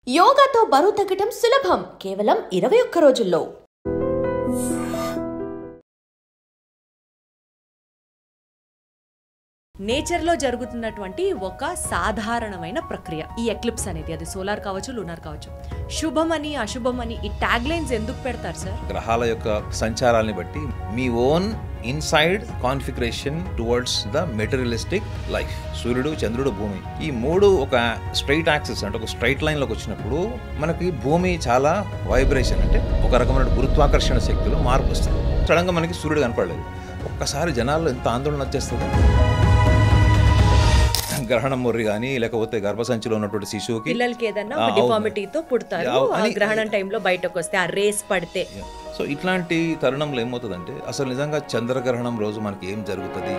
యోగాతో బరువు తగ్గడం సులభం కేవలం 21 రోజుల్లో. నేచర్లో జరుగుతున్నటువంటి ఒక సాధారణమైన ప్రక్రియ ఈ ఎక్లిప్స్ అనేది. అది సోలార్ కావచ్చు, లూనార్ కావచ్చు. శుభమని అశుభమని ఈ ట్యాగ్ లైన్స్ ఎందుకు పెడతారు సార్? గ్రహాల యొక్క సంచారాన్ని బట్టి మీ own inside configuration towards the materialistic life. సూర్యుడు, చంద్రుడు, భూమి, ఈ మూడు ఒక స్ట్రైట్ యాక్సిస్ అంటే ఒక స్ట్రైట్ లైన్ లోకి వచ్చినప్పుడు మనకి భూమి చాలా వైబ్రేషన్ అంటే ఒక రకమైన గురుత్వాకర్షణ శక్తిలో మార్పు వస్తుంది. సడన్ గా మనకి సూర్యుడు కనపడలేదు. ఒక్కసారి జనాల్లో ఎంత ఆందోళన వచ్చేస్తుంది. గ్రహణం మొర్రి కానీ లేకపోతే గర్భసంచిలో ఉన్నటువంటి శిశువుకి పిల్లలకి ఏదైనా డిఫార్మిటీతో పుడతారు. గ్రహణం టైంలో బయటకు వస్తే ఆ రేస్ పడితే. సో ఇట్లాంటి తరుణంలో ఏమవుతుందంటే అసలు నిజంగా చంద్రగ్రహణం రోజు మనకి ఏం జరుగుతుంది?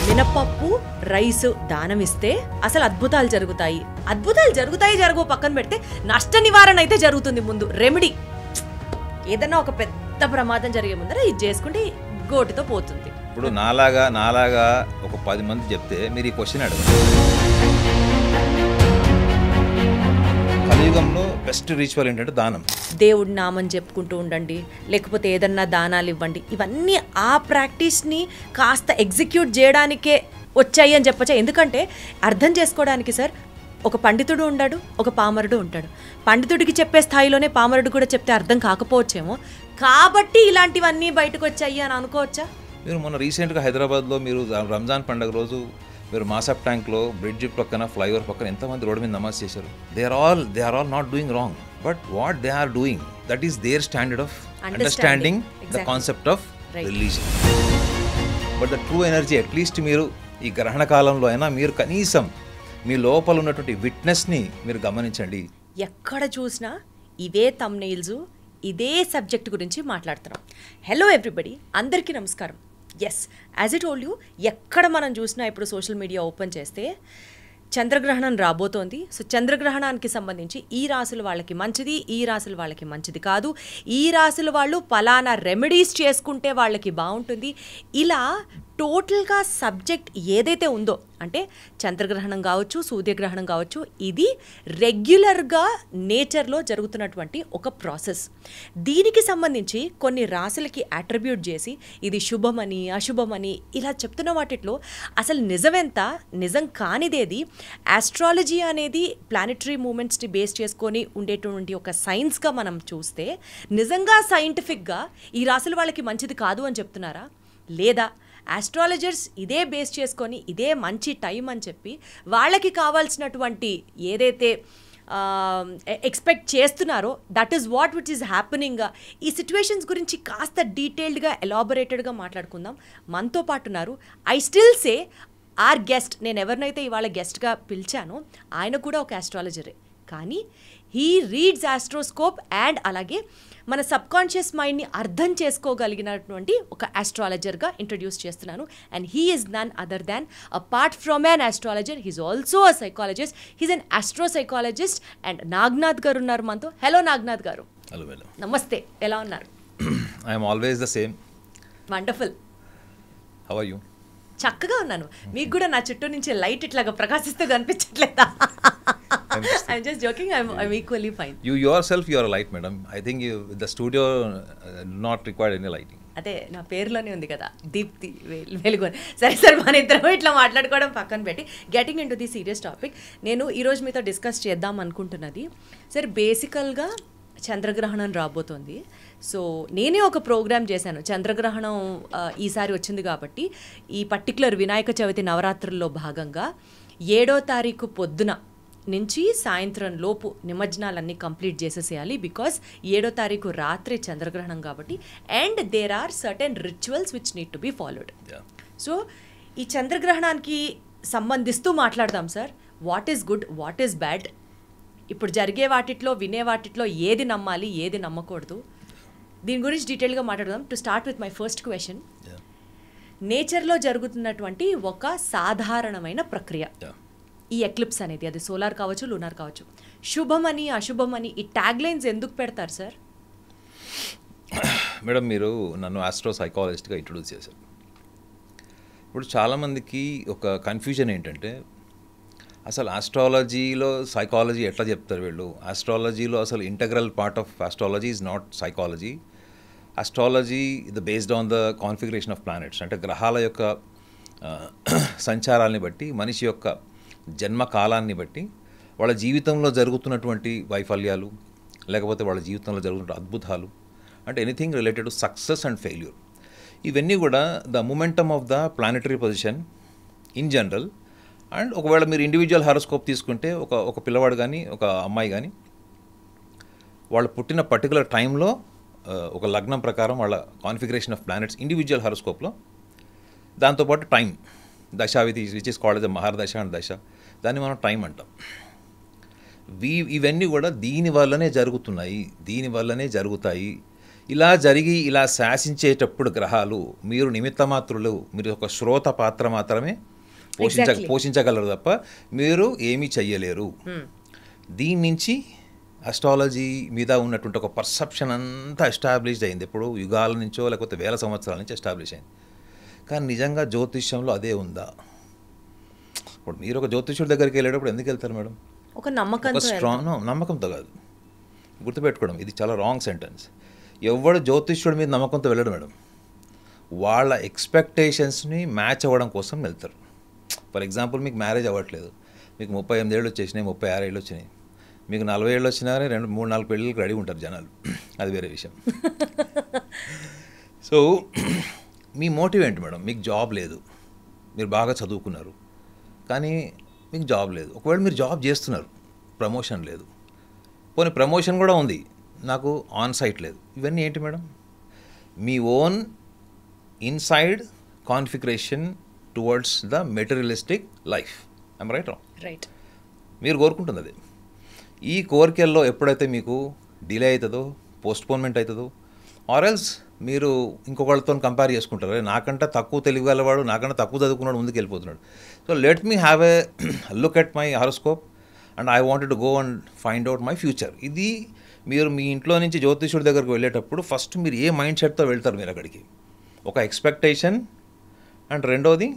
మినపప్పు, రైస్ దానం ఇస్తే అసలు అద్భుతాలు జరుగుతాయి. అద్భుతాలు జరుగుతాయి జరగవు పక్కన పెడితే నష్ట నివారణ అయితే జరుగుతుంది. ముందు రెమెడీ ఏదన్నా ఒక పెద్ద ప్రమాదం జరిగే ముందర ఇది చేసుకుంటే గోటితో పోతుంది. ఇప్పుడు నాలాగా ఒక 10 మంది చెప్తే మీరు ఈ క్వశ్చన్ అడగండి. కలియుగంలో బెస్ట్ రిచువల్ ఏంటంటే దానం. దేవుడి నామం చెప్పుకుంటూ ఉండండి, లేకపోతే ఏదన్నా దానాలు ఇవ్వండి. ఇవన్నీ ఆ ప్రాక్టీస్ని కాస్త ఎగ్జిక్యూట్ చేయడానికే వచ్చాయి అని చెప్పచ్చా. ఎందుకంటే అర్థం చేసుకోవడానికి సార్ ఒక పండితుడు ఉంటాడు, ఒక పామరుడు ఉంటాడు. పండితుడికి చెప్పే స్థాయిలోనే పామరుడు కూడా చెప్తే అర్థం కాకపోవచ్చేమో, కాబట్టి ఇలాంటివన్నీ బయటకు వచ్చాయి అని అనుకోవచ్చా? మీరు మొన్న రీసెంట్గా హైదరాబాద్లో మీరు రంజాన్ పండుగ రోజు మీరు మాసప్ ట్యాంక్లో బ్రిడ్జ్ పక్కన ఫ్లైఓవర్ పక్కన ఎంతమంది రోడ్డు మీద నమాజ్ చేశారు? They are all not doing wrong, but what they are doing that is their standard of understanding the concept of religion. But the true energy at least మీరు ఈ గ్రహణ కాలంలో అయినా మీరు కనీసం మీ లోపల ఉన్నటువంటి విట్నెస్ని మీరు గమనించండి. ఎక్కడ చూసినా ఇవే థంబ్నెయిల్స్, ఇదే సబ్జెక్ట్ గురించి మాట్లాడుతున్నాం. హలో ఎవ్రీబడి, అందరికీ నమస్కారం. Yes, as it told you, ఎక్కడ మనం చూసినా ఇప్పుడు సోషల్ మీడియా ఓపెన్ చేస్తే చంద్రగ్రహణం రాబోతోంది. సో చంద్రగ్రహణానికి సంబంధించి ఈ రాశుల వాళ్ళకి మంచిది, ఈ రాశుల వాళ్ళకి మంచిది కాదు, ఈ రాశుల వాళ్ళు పలానా రెమెడీస్ చేసుకుంటే వాళ్ళకి బాగుంటుంది. ఇలా టోటల్గా సబ్జెక్ట్ ఏదైతే ఉందో, అంటే చంద్రగ్రహణం కావచ్చు, సూర్యగ్రహణం కావచ్చు, ఇది రెగ్యులర్గా నేచర్లో జరుగుతున్నటువంటి ఒక ప్రాసెస్. దీనికి సంబంధించి కొన్ని రాశులకి అట్రిబ్యూట్ చేసి ఇది శుభమని అశుభమని ఇలా చెప్తున్న వాటిలో అసలు నిజమెంత, నిజం కానిదేది? ఆస్ట్రాలజీ అనేది ప్లానెటరీ మూమెంట్స్ని బేస్ చేసుకొని ఉండేటువంటి ఒక సైన్స్గా మనం చూస్తే నిజంగా సైంటిఫిక్గా ఈ రాశుల వాళ్ళకి మంచిది కాదు అని చెప్తున్నారా? లేదా ఆస్ట్రాలజర్స్ ఇదే బేస్ చేసుకొని ఇదే మంచి టైం అని చెప్పి వాళ్ళకి కావాల్సినటువంటి ఏదైతే ఎక్స్పెక్ట్ చేస్తున్నారో that is what which is happening. ఈ సిచ్యువేషన్స్ గురించి కాస్త డీటెయిల్డ్గా ఎలాబొరేటెడ్గా మాట్లాడుకుందాం. మనతో పాటు ఉన్నారు I still say our guest. నేను ఎవరినైతే ఇవాళ గెస్ట్గా పిలిచానో ఆయన కూడా ఒక ఆస్ట్రాలజరే, కానీ హీ రీడ్స్ ఆస్ట్రోస్కోప్ అండ్ అలాగే మన సబ్కాన్షియస్ మైండ్ని అర్థం చేసుకోగలిగినటువంటి ఒక ఆస్ట్రాలజర్గా ఇంట్రడ్యూస్ చేస్తున్నాను. And he is none other than apart from an astrologer he's also a psychologist. He's an astropsychologist. And Nagnath garu ఉన్నారు మనతో. హలో నాగ్నాథ్ గారు. హలో. నమస్తే, ఎలా ఉన్నారు? I'm always the same. Wonderful. How are you? చక్కగా ఉన్నాను. మీకు కూడా నా చుట్టూ నుంచి లైట్ ఇట్లాగా ప్రకాశిస్తూ కనిపించట్లేదా? I'm just joking. I'm equally fine. You yourself, you are a light, madam. I think the studio not required any lighting. అదే నా పేరులోనే ఉంది కదా, దీప్తి వెలుగొని. సరే మన ఇద్దరం ఇట్లా మాట్లాడుకోవడం పక్కన పెట్టి getting in to the serious topic. నేను ఈరోజు మీతో డిస్కస్ చేద్దాం అనుకుంటున్నది సరే, బేసికల్గా చంద్రగ్రహణం రాబోతోంది. సో నేనే ఒక ప్రోగ్రామ్ చేశాను. చంద్రగ్రహణం ఈసారి వచ్చింది కాబట్టి ఈ పర్టికులర్ వినాయక చవితి నవరాత్రుల్లో భాగంగా 7వ తారీఖు పొద్దున నుంచి సాయంత్రం లోపు నిమజ్జనాలన్నీ కంప్లీట్ చేసేసేయాలి. బికాస్ 7వ తారీఖు రాత్రి చంద్రగ్రహణం కాబట్టి. And there are certain rituals which need to be followed. So ఈ చంద్రగ్రహణానికి సంబంధిస్తూ మాట్లాడదాం sir. What is good, what is bad, ఇప్పుడు జరిగే వాటిట్లో వినే వాటిట్లో ఏది నమ్మాలి, ఏది నమ్మకూడదు, దీని గురించి డీటెయిల్గా మాట్లాడదాం. To start with my first question, నేచర్లో జరుగుతున్నటువంటి ఒక సాధారణమైన ప్రక్రియ ఈ ఎక్లిప్స్ అనేది. అది సోలార్ కావచ్చు, లూనార్ కావచ్చు. శుభమని అశుభమని ఈ ట్యాగ్ లైన్స్ ఎందుకు పెడతారు సార్? మేడం, మీరు నన్ను ఆస్ట్రో సైకాలజిస్ట్గా ఇంట్రొడ్యూస్ చేశారు. ఇప్పుడు చాలామందికి ఒక కన్ఫ్యూజన్ ఏంటంటే అసలు ఆస్ట్రాలజీలో సైకాలజీ ఎట్లా చెప్తారు వీళ్ళు? ఆస్ట్రాలజీలో అసలు integral part of astrology is not psychology. Astrology ఇది based on the configuration of planets. అంటే గ్రహాల యొక్క సంచారాన్ని బట్టి, మనిషి యొక్క జన్మ కాలాన్ని బట్టి, వాళ్ళ జీవితంలో జరుగుతున్నటువంటి వైఫల్యాలు, లేకపోతే వాళ్ళ జీవితంలో జరుగుతున్న అద్భుతాలు, అంటే anything related to success and failure, ఇవన్నీ కూడా the momentum of the planetary position in general. And ఒకవేళ మీరు ఇండివిజువల్ హారోస్కోప్ తీసుకుంటే ఒక పిల్లవాడు కానీ ఒక అమ్మాయి కానీ వాళ్ళు పుట్టిన పర్టికులర్ టైంలో ఒక లగ్నం ప్రకారం వాళ్ళ కాన్ఫిగరేషన్ ఆఫ్ ప్లానెట్స్ ఇండివిజువల్ హారోస్కోప్లో, దాంతోపాటు టైం దశావిధి విచ్ ఇస్ కాల్డ్ మహర్దశ అండ్ దశ, దాన్ని మనం టైం అంటాం. ఇవన్నీ కూడా దీనివల్లనే జరుగుతాయి. ఇలా జరిగి ఇలా శాసించేటప్పుడు గ్రహాలు మీరు నిమిత్తమాత్రులు, మీరు ఒక శ్రోత పాత్ర మాత్రమే పోషించగలరు తప్ప మీరు ఏమీ చెయ్యలేరు. దీని నుంచి అస్ట్రాలజీ మీద ఉన్నటువంటి ఒక పర్సెప్షన్ అంతా ఎస్టాబ్లిష్ అయింది. ఇప్పుడు యుగాల నుంచో లేకపోతే వేల సంవత్సరాల నుంచి ఎస్టాబ్లిష్ అయింది. కానీ నిజంగా జ్యోతిష్యంలో అదే ఉందా? ఇప్పుడు మీరు ఒక జ్యోతిష్యుడి దగ్గరికి వెళ్ళేటప్పుడు ఎందుకు వెళ్తారు మేడం? ఒక నమ్మకంతో కాదు, గుర్తుపెట్టుకోవడం, ఇది చాలా రాంగ్ సెంటెన్స్. ఎవడు జ్యోతిష్యుడి మీద నమ్మకంతో వెళ్ళడు మేడం, వాళ్ళ ఎక్స్పెక్టేషన్స్ని మ్యాచ్ అవ్వడం కోసం వెళ్తారు. ఫర్ ఎగ్జాంపుల్, మీకు మ్యారేజ్ అవ్వట్లేదు, మీకు 38 ఏళ్ళు వచ్చేసినాయి, 36 ఏళ్ళు వచ్చినాయి, మీకు 40 ఏళ్ళు వచ్చినా 2-3-4 పెళ్ళిళ్ళకి రెడీ ఉంటారు జనాలు, అది వేరే విషయం. సో మీ మోటివ్ ఏంటి మేడం? మీకు జాబ్ లేదు, మీరు బాగా చదువుకున్నారు కానీ మీకు జాబ్ లేదు. ఒకవేళ మీరు జాబ్ చేస్తున్నారు, ప్రమోషన్ లేదు, పోనీ ప్రమోషన్ కూడా ఉంది, నాకు ఆన్ సైట్ లేదు. ఇవన్నీ ఏంటి madam? Me own inside configuration towards the materialistic life. I'm right? Right. మీరు కోరుకుంటుంది అది. ఈ కోరికల్లో ఎప్పుడైతే మీకు డిలే అవుతుందో, పోస్ట్పోన్మెంట్ అవుతుందో, ఆర్ ఎల్స్ మీరు ఇంకొకళ్ళతో కంపేర్ చేసుకుంటారు, నాకంటే తక్కువ తెలియగలవాడు, నాకంటే తక్కువ చదువుకున్నాడు ముందుకు వెళ్ళిపోతున్నాడు. So let me have a look at my horoscope and I wanted to go and find out my future. ఇది మీరు మీ ఇంట్లో నుంచి జ్యోతిష్యుడి దగ్గరకు వెళ్ళేటప్పుడు ఫస్ట్ మీరు ఏ మైండ్ సెట్తో వెళ్తారు? మీరు అక్కడికి ఒక ఎక్స్పెక్టేషన్, అండ్ రెండోది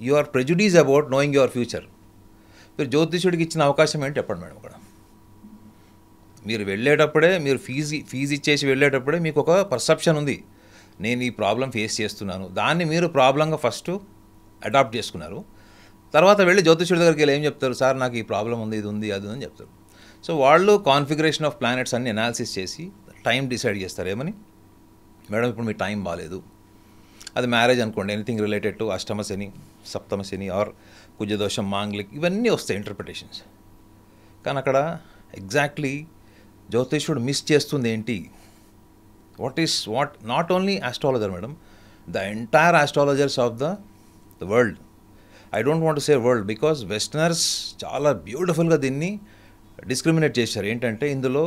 you are prejudice about knowing your future. మీరు జ్యోతిష్యుడికి ఇచ్చిన అవకాశం ఏంటి చెప్పండి మేడం. అక్కడ మీరు వెళ్ళేటప్పుడే, మీరు ఫీజు ఇచ్చేసి వెళ్ళేటప్పుడే మీకు ఒక పర్సెప్షన్ ఉంది, నేను ఈ ప్రాబ్లం ఫేస్ చేస్తున్నాను, దాన్ని మీరు ప్రాబ్లంగా ఫస్ట్ అడాప్ట్ చేసుకున్నారు. తర్వాత వెళ్ళి జ్యోతిష్యుడి దగ్గరికి వెళ్ళి ఏం చెప్తారు? సార్ నాకు ఈ ప్రాబ్లం ఉంది, ఇది ఉంది, అది అని చెప్తారు. సో వాళ్ళు కాన్ఫిగరేషన్ ఆఫ్ ప్లానెట్స్ అన్ని అనాలిసిస్ చేసి టైం డిసైడ్ చేస్తారు. ఏమని? మేడం ఇప్పుడు మీ టైం బాగాలేదు, అది మ్యారేజ్ అనుకోండి, ఎనీథింగ్ రిలేటెడ్ టు అష్టమ శని, సప్తమ శని ఆర్ కుజదోషం, మాంగ్లిక్, ఇవన్నీ వస్తాయి ఇంటర్ప్రిటేషన్స్. కానీ అక్కడ ఎగ్జాక్ట్లీ జ్యోతిష్యుడు మిస్ చేస్తుంది ఏంటి? What not only astrologer madam, the entire astrologers of the world. I don't want to say world because westerners చాలా బ్యూటిఫుల్గా దీన్ని డిస్క్రిమినేట్ చేశారు. ఏంటంటే ఇందులో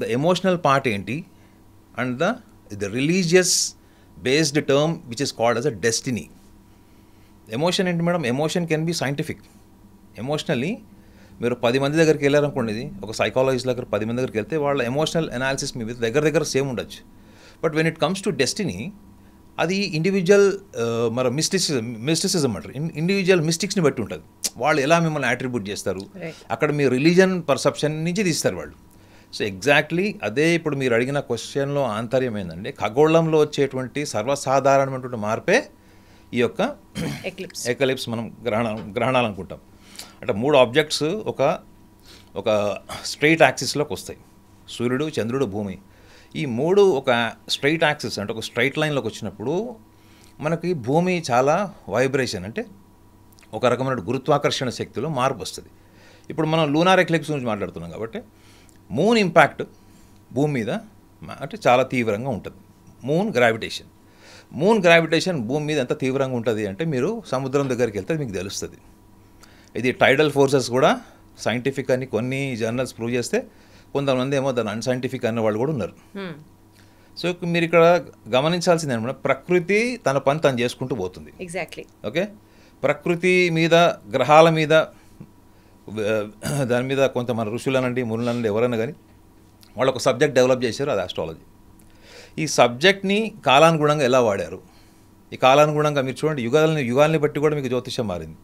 ద ఎమోషనల్ పార్ట్ ఏంటి and the religious based term which is called as a destiny. Emotion ఏంటి madam? Emotion can be scientific. Emotionally మీరు 10 మంది దగ్గరికి వెళ్ళారనుకోండి, ఇది ఒక సైకాలజిస్ట్ దగ్గర 10 మంది దగ్గరికి వెళ్తే వాళ్ళ ఎమోషనల్ అనాలిసిస్ మీ దగ్గర సేమ్ ఉండొచ్చు. But when it comes to destiny, అది ఇండివిజువల్ మరి మిస్టిసిజం అంటారు, ఇండివిజువల్ మిస్టిక్స్ని బట్టి ఉంటుంది. వాళ్ళు ఎలా మిమ్మల్ని అట్రిబ్యూట్ చేస్తారు, అక్కడ మీ రిలీజన్ పర్సెప్షన్ నుంచి తీస్తారు వాళ్ళు. సో ఎగ్జాక్ట్లీ అదే ఇప్పుడు మీరు అడిగిన క్వశ్చన్లో ఆంతర్యం ఏంటంటే, ఖగోళంలో వచ్చేటువంటి సర్వసాధారణమైనటువంటి మార్పే ఈ యొక్క ఎక్లిప్స్, మనం గ్రహణాలు అనుకుంటాం. అంటే 3 ఆబ్జెక్ట్స్ ఒక స్ట్రైట్ యాక్సిస్లోకి వస్తాయి, సూర్యుడు, చంద్రుడు, భూమి. ఈ 3 ఒక స్ట్రైట్ యాక్సిస్ అంటే ఒక స్ట్రైట్ లైన్లోకి వచ్చినప్పుడు మనకి భూమి చాలా వైబ్రేషన్, అంటే ఒక రకమైన గురుత్వాకర్షణ శక్తిలో మార్పు వస్తుంది. ఇప్పుడు మనం లూనార్ ఎక్లిప్స్ గురించి మాట్లాడుతున్నాం కాబట్టి మూన్ ఇంపాక్ట్ భూమి మీద అంటే చాలా తీవ్రంగా ఉంటుంది. మూన్ గ్రావిటేషన్ భూమి మీద ఎంత తీవ్రంగా ఉంటుంది అంటే మీరు సముద్రం దగ్గరికి వెళ్తే మీకు తెలుస్తుంది. ఇది టైడల్ ఫోర్సెస్ కూడా సైంటిఫిక్ అని కొన్ని జర్నల్స్ ప్రూవ్ చేస్తే, కొంతమంది ఏమో దాన్ని అన్సైంటిఫిక్ అన్న వాళ్ళు కూడా ఉన్నారు. సో మీరు ఇక్కడ గమనించాల్సింది ఏంటంటే, ప్రకృతి తన పని తను చేసుకుంటూ పోతుంది. ఎగ్జాక్ట్లీ. ఓకే, ప్రకృతి మీద, గ్రహాల మీద, దాని మీద కొంత మన ఋషులనండి, మునులనండి, ఎవరైనా కానీ వాళ్ళు ఒక సబ్జెక్ట్ డెవలప్ చేశారు, అది ఆస్ట్రాలజీ. ఈ సబ్జెక్ట్ని కాలానుగుణంగా ఎలా వాడారు, ఈ కాలానుగుణంగా మీరు చూడండి, యుగాల్ని బట్టి కూడా మీకు జ్యోతిషం మారింది.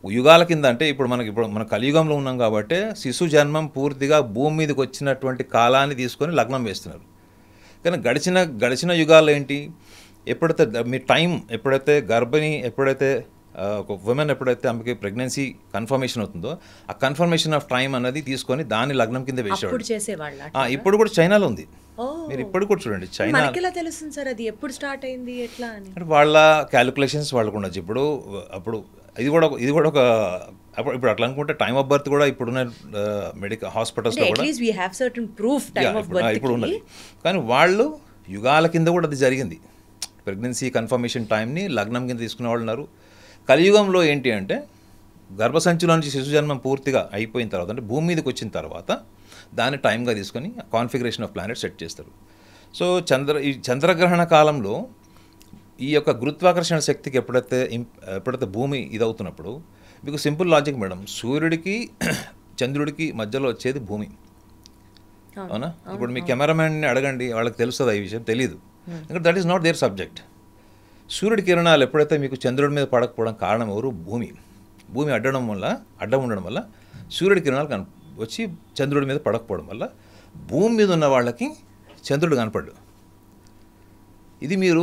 యుగాల కింద అంటే ఇప్పుడు మన కలియుగంలో ఉన్నాం కాబట్టి శిశు జన్మం పూర్తిగా భూమి మీదకి వచ్చినటువంటి కాలాన్ని తీసుకొని లగ్నం వేస్తున్నారు. కానీ గడిచిన యుగాల్లో ఏంటి, ఎప్పుడైతే మీ టైం ఎప్పుడైతే గర్భిణి ఎప్పుడైతే ఒక ఉమెన్ ఎప్పుడైతే ఆమెకి ప్రెగ్నెన్సీ కన్ఫర్మేషన్ అవుతుందో ఆ కన్ఫర్మేషన్ ఆఫ్ టైం అనేది తీసుకొని దాన్ని లగ్నం కింద వేసేవాడు. ఇప్పుడు కూడా చైనాలో ఉంది. మీరు ఇప్పుడు కూడా చూడండి, చైనా తెలుస్తుంది సార్ అది ఎప్పుడు స్టార్ట్ అయింది ఎట్లా అని. వాళ్ళ క్యాలిక్యులేషన్స్ వాళ్ళకు ఉండొచ్చు. అప్పుడు ఇది కూడా ఒక ఇప్పుడు అట్లా అనుకుంటే టైమ్ ఆఫ్ బర్త్ కూడా ఇప్పుడున్న మెడికల్ హాస్పిటల్స్లో కూడా ఇప్పుడు ఉన్నది. కానీ వాళ్ళు యుగాల కింద కూడా అది జరిగింది. ప్రెగ్నెన్సీ కన్ఫర్మేషన్ టైంని లగ్నం కింద తీసుకునే వాళ్ళు ఉన్నారు. కలియుగంలో ఏంటి అంటే గర్భసంచిలో నుంచి శిశు జన్మం పూర్తిగా అయిపోయిన తర్వాత అంటే భూమి మీదకి వచ్చిన తర్వాత దాన్ని టైంగా తీసుకొని కాన్ఫిగరేషన్ ఆఫ్ ప్లానెట్ సెట్ చేస్తారు. సో ఈ చంద్రగ్రహణ కాలంలో ఈ యొక్క గురుత్వాకర్షణ శక్తికి ఎప్పుడైతే భూమి ఇదవుతున్నప్పుడు మీకు సింపుల్ లాజిక్ మేడం, సూర్యుడికి చంద్రుడికి మధ్యలో వచ్చేది భూమి, అవునా? ఇప్పుడు మీ కెమెరామెన్ని అడగండి, వాళ్ళకి తెలుస్తుంది ఈ విషయం, తెలియదు. ఎందుకంటే that is not their subject. సూర్యుడి కిరణాలు ఎప్పుడైతే మీకు చంద్రుడి మీద పడకపోవడం కారణం ఎవరు? భూమి అడ్డం ఉండడం వల్ల సూర్యుడి కిరణాలు వచ్చి చంద్రుడి మీద పడకపోవడం వల్ల భూమి మీద ఉన్న వాళ్ళకి చంద్రుడు కనపడ్డు. ఇది మీరు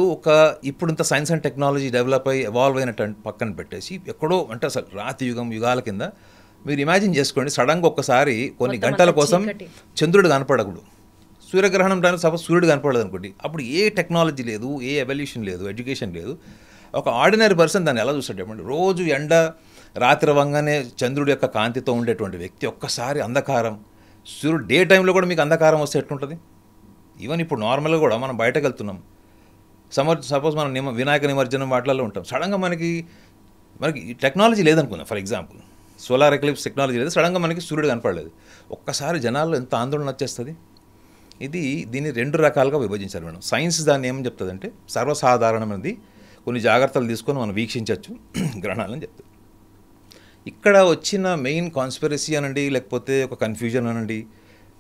ఇప్పుడు ఇంత సైన్స్ అండ్ టెక్నాలజీ డెవలప్ అయ్యి ఎవాల్వ్ అయినట్టు పక్కన పెట్టేసి ఎక్కడో అంటే అసలు రాతి యుగాల కింద మీరు ఇమాజిన్ చేసుకోండి, సడన్గా ఒక్కసారి కొన్ని గంటల కోసం చంద్రుడు కనపడకూడదు. సూర్యగ్రహణం టైంలో సపోజ్ సూర్యుడు కనపడదు అనుకోండి, అప్పుడు ఏ టెక్నాలజీ లేదు, ఏ ఎవల్యూషన్ లేదు, ఎడ్యుకేషన్ లేదు. ఒక ఆర్డినరీ పర్సన్ దాన్ని ఎలా చూస్తాడు చెప్పండి? రోజు ఎండ రాత్రి వంగానే చంద్రుడి యొక్క కాంతితో ఉండేటువంటి వ్యక్తి ఒక్కసారి అంధకారం, సూర్యుడు డే టైంలో కూడా మీకు అంధకారం వస్తే ఎట్లుంటుంది? ఈవెన్ ఇప్పుడు నార్మల్గా కూడా మనం బయటకు వెళ్తున్నాం, సపోజ్ మనం వినాయక నిమజ్జనం వాటిల్లో ఉంటాం, సడన్గా మనకి టెక్నాలజీ లేదనుకుందాం, for example solar eclipse technology లేదు, సడన్గా మనకి సూర్యుడు కనపడలేదు, ఒక్కసారి జనాల్లో ఎంత ఆందోళన వచ్చేస్తుంది. దీన్ని రెండు రకాలుగా విభజించారు మేడం. సైన్స్ దాన్ని ఏమని చెప్తుందంటే సర్వసాధారణమైనది, కొన్ని జాగ్రత్తలు తీసుకొని మనం వీక్షించవచ్చు గ్రహణాలని చెప్తుంది. ఇక్కడ వచ్చిన మెయిన్ కాన్స్పిరసీ అనండి, లేకపోతే ఒక కన్ఫ్యూజన్ అనండి,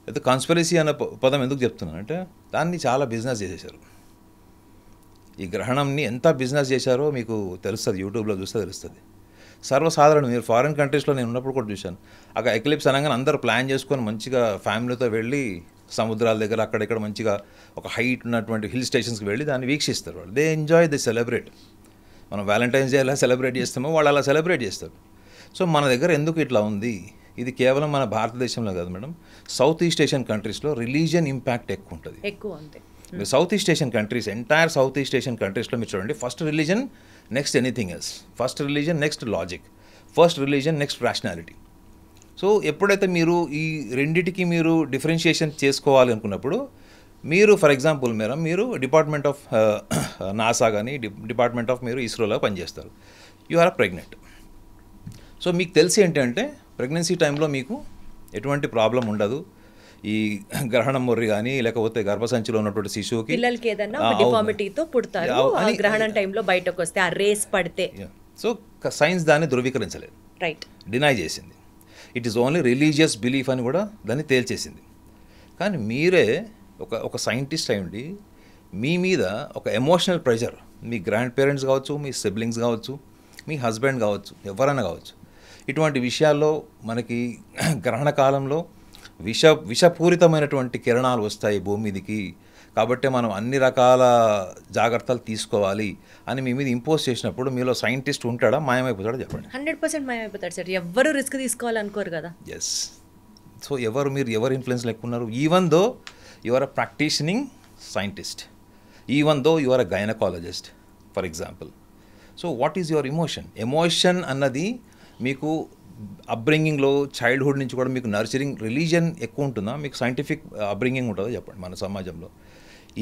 అయితే కాన్స్పిరసీ అనే పదం ఎందుకు చెప్తున్నానంటే దాన్ని చాలా బిజినెస్ చేసేసారు. ఈ గ్రహణంని ఎంత బిజినెస్ చేశారో మీకు తెలుస్తుంది, యూట్యూబ్లో చూస్తే తెలుస్తుంది. సర్వసాధారణం, మీరు ఫారిన్ కంట్రీస్లో నేను ఉన్నప్పుడు కూడా చూశాను, అక్కడ ఎక్లిప్స్ అనగానే అందరూ ప్లాన్ చేసుకొని మంచిగా ఫ్యామిలీతో వెళ్ళి సముద్రాల దగ్గర అక్కడిక్కడ మంచిగా ఒక హైట్ ఉన్నటువంటి హిల్ స్టేషన్స్కి వెళ్ళి దాన్ని వీక్షిస్తారు. వాళ్ళు దే ఎంజాయ్, దే సెలబ్రేట్. మనం వ్యాలంటైన్స్ డే ఎలా సెలబ్రేట్ చేస్తామో వాళ్ళు అలా సెలబ్రేట్ చేస్తారు. సో మన దగ్గర ఎందుకు ఇట్లా ఉంది? ఇది కేవలం మన భారతదేశంలో కాదు మేడం, సౌత్ ఈస్ట్ ఏషియన్ కంట్రీస్లో రిలీజియన్ ఇంపాక్ట్ ఎక్కువ ఉంటుంది. మీరు South East Asian countries, entire South East Asian కంట్రీస్లో మీరు చూడండి, first religion next anything else, first religion next logic, first religion next rationality. So ఎప్పుడైతే మీరు ఈ రెండిటికి మీరు డిఫరెన్షియేషన్ చేసుకోవాలి అనుకున్నప్పుడు మీరు ఫర్ ఎగ్జాంపుల్ మీరు డిపార్ట్మెంట్ ఆఫ్ నాసా కానీ డిపార్ట్మెంట్ ఆఫ్ మీరు ఇస్రోలో పనిచేస్తారు, యు ఆర్ ప్రెగ్నెంట్. సో మీకు తెలిసి ఏంటంటే ప్రెగ్నెన్సీ టైంలో మీకు ఎటువంటి ప్రాబ్లం ఉండదు, ఈ గ్రహణం మొర్రి కానీ లేకపోతే గర్భసంచిలో ఉన్నటువంటి శిశువుకి పిల్లలకి ఏదైనా డిఫార్మిటీతో పుడతారు గ్రహణం టైంలో బయటకు వస్తే ఆ రేస్ పడితే. సో సైన్స్ దాన్ని ధృవీకరించలేదు, రైట్, డినై చేసింది. It is only religious belief అని కూడా దాన్ని తేల్చేసింది. కానీ మీరే ఒక సైంటిస్ట్ అయ్యండి, మీ మీద ఒక ఎమోషనల్ ప్రెషర్, మీ గ్రాండ్ పేరెంట్స్ కావచ్చు, మీ సిబ్లింగ్స్ కావచ్చు, మీ హస్బెండ్ కావచ్చు, ఎవరైనా కావచ్చు, ఇటువంటి విషయాల్లో మనకి గ్రహణ కాలంలో విషపూరితమైనటువంటి కిరణాలు వస్తాయి భూమి మీదకి, కాబట్టి మనం అన్ని రకాల జాగ్రత్తలు తీసుకోవాలి అని మీ మీద ఇంపోజ్ చేసినప్పుడు మీలో సైంటిస్ట్ ఉంటాడా, మాయమైపోతాడా చెప్పండి? 100% మాయమైపోతాడు సార్. ఎవరు రిస్క్ తీసుకోవాలనుకోరు కదా. ఎస్. సో మీరు ఎవరు ఇన్ఫ్లుయెన్స్ లేకున్నారు, even though you are a practitioning scientist, even though you are a gynaecologist for example. So what is your emotion అన్నది మీకు అప్బ్రింగింగ్లో చైల్డ్హుడ్ నుంచి కూడా మీకు నర్చరింగ్ రిలీజియన్ ఎక్కువ ఉంటుందా, మీకు సైంటిఫిక్ అప్బ్రింగింగ్ ఉంటుందో చెప్పండి? మన సమాజంలో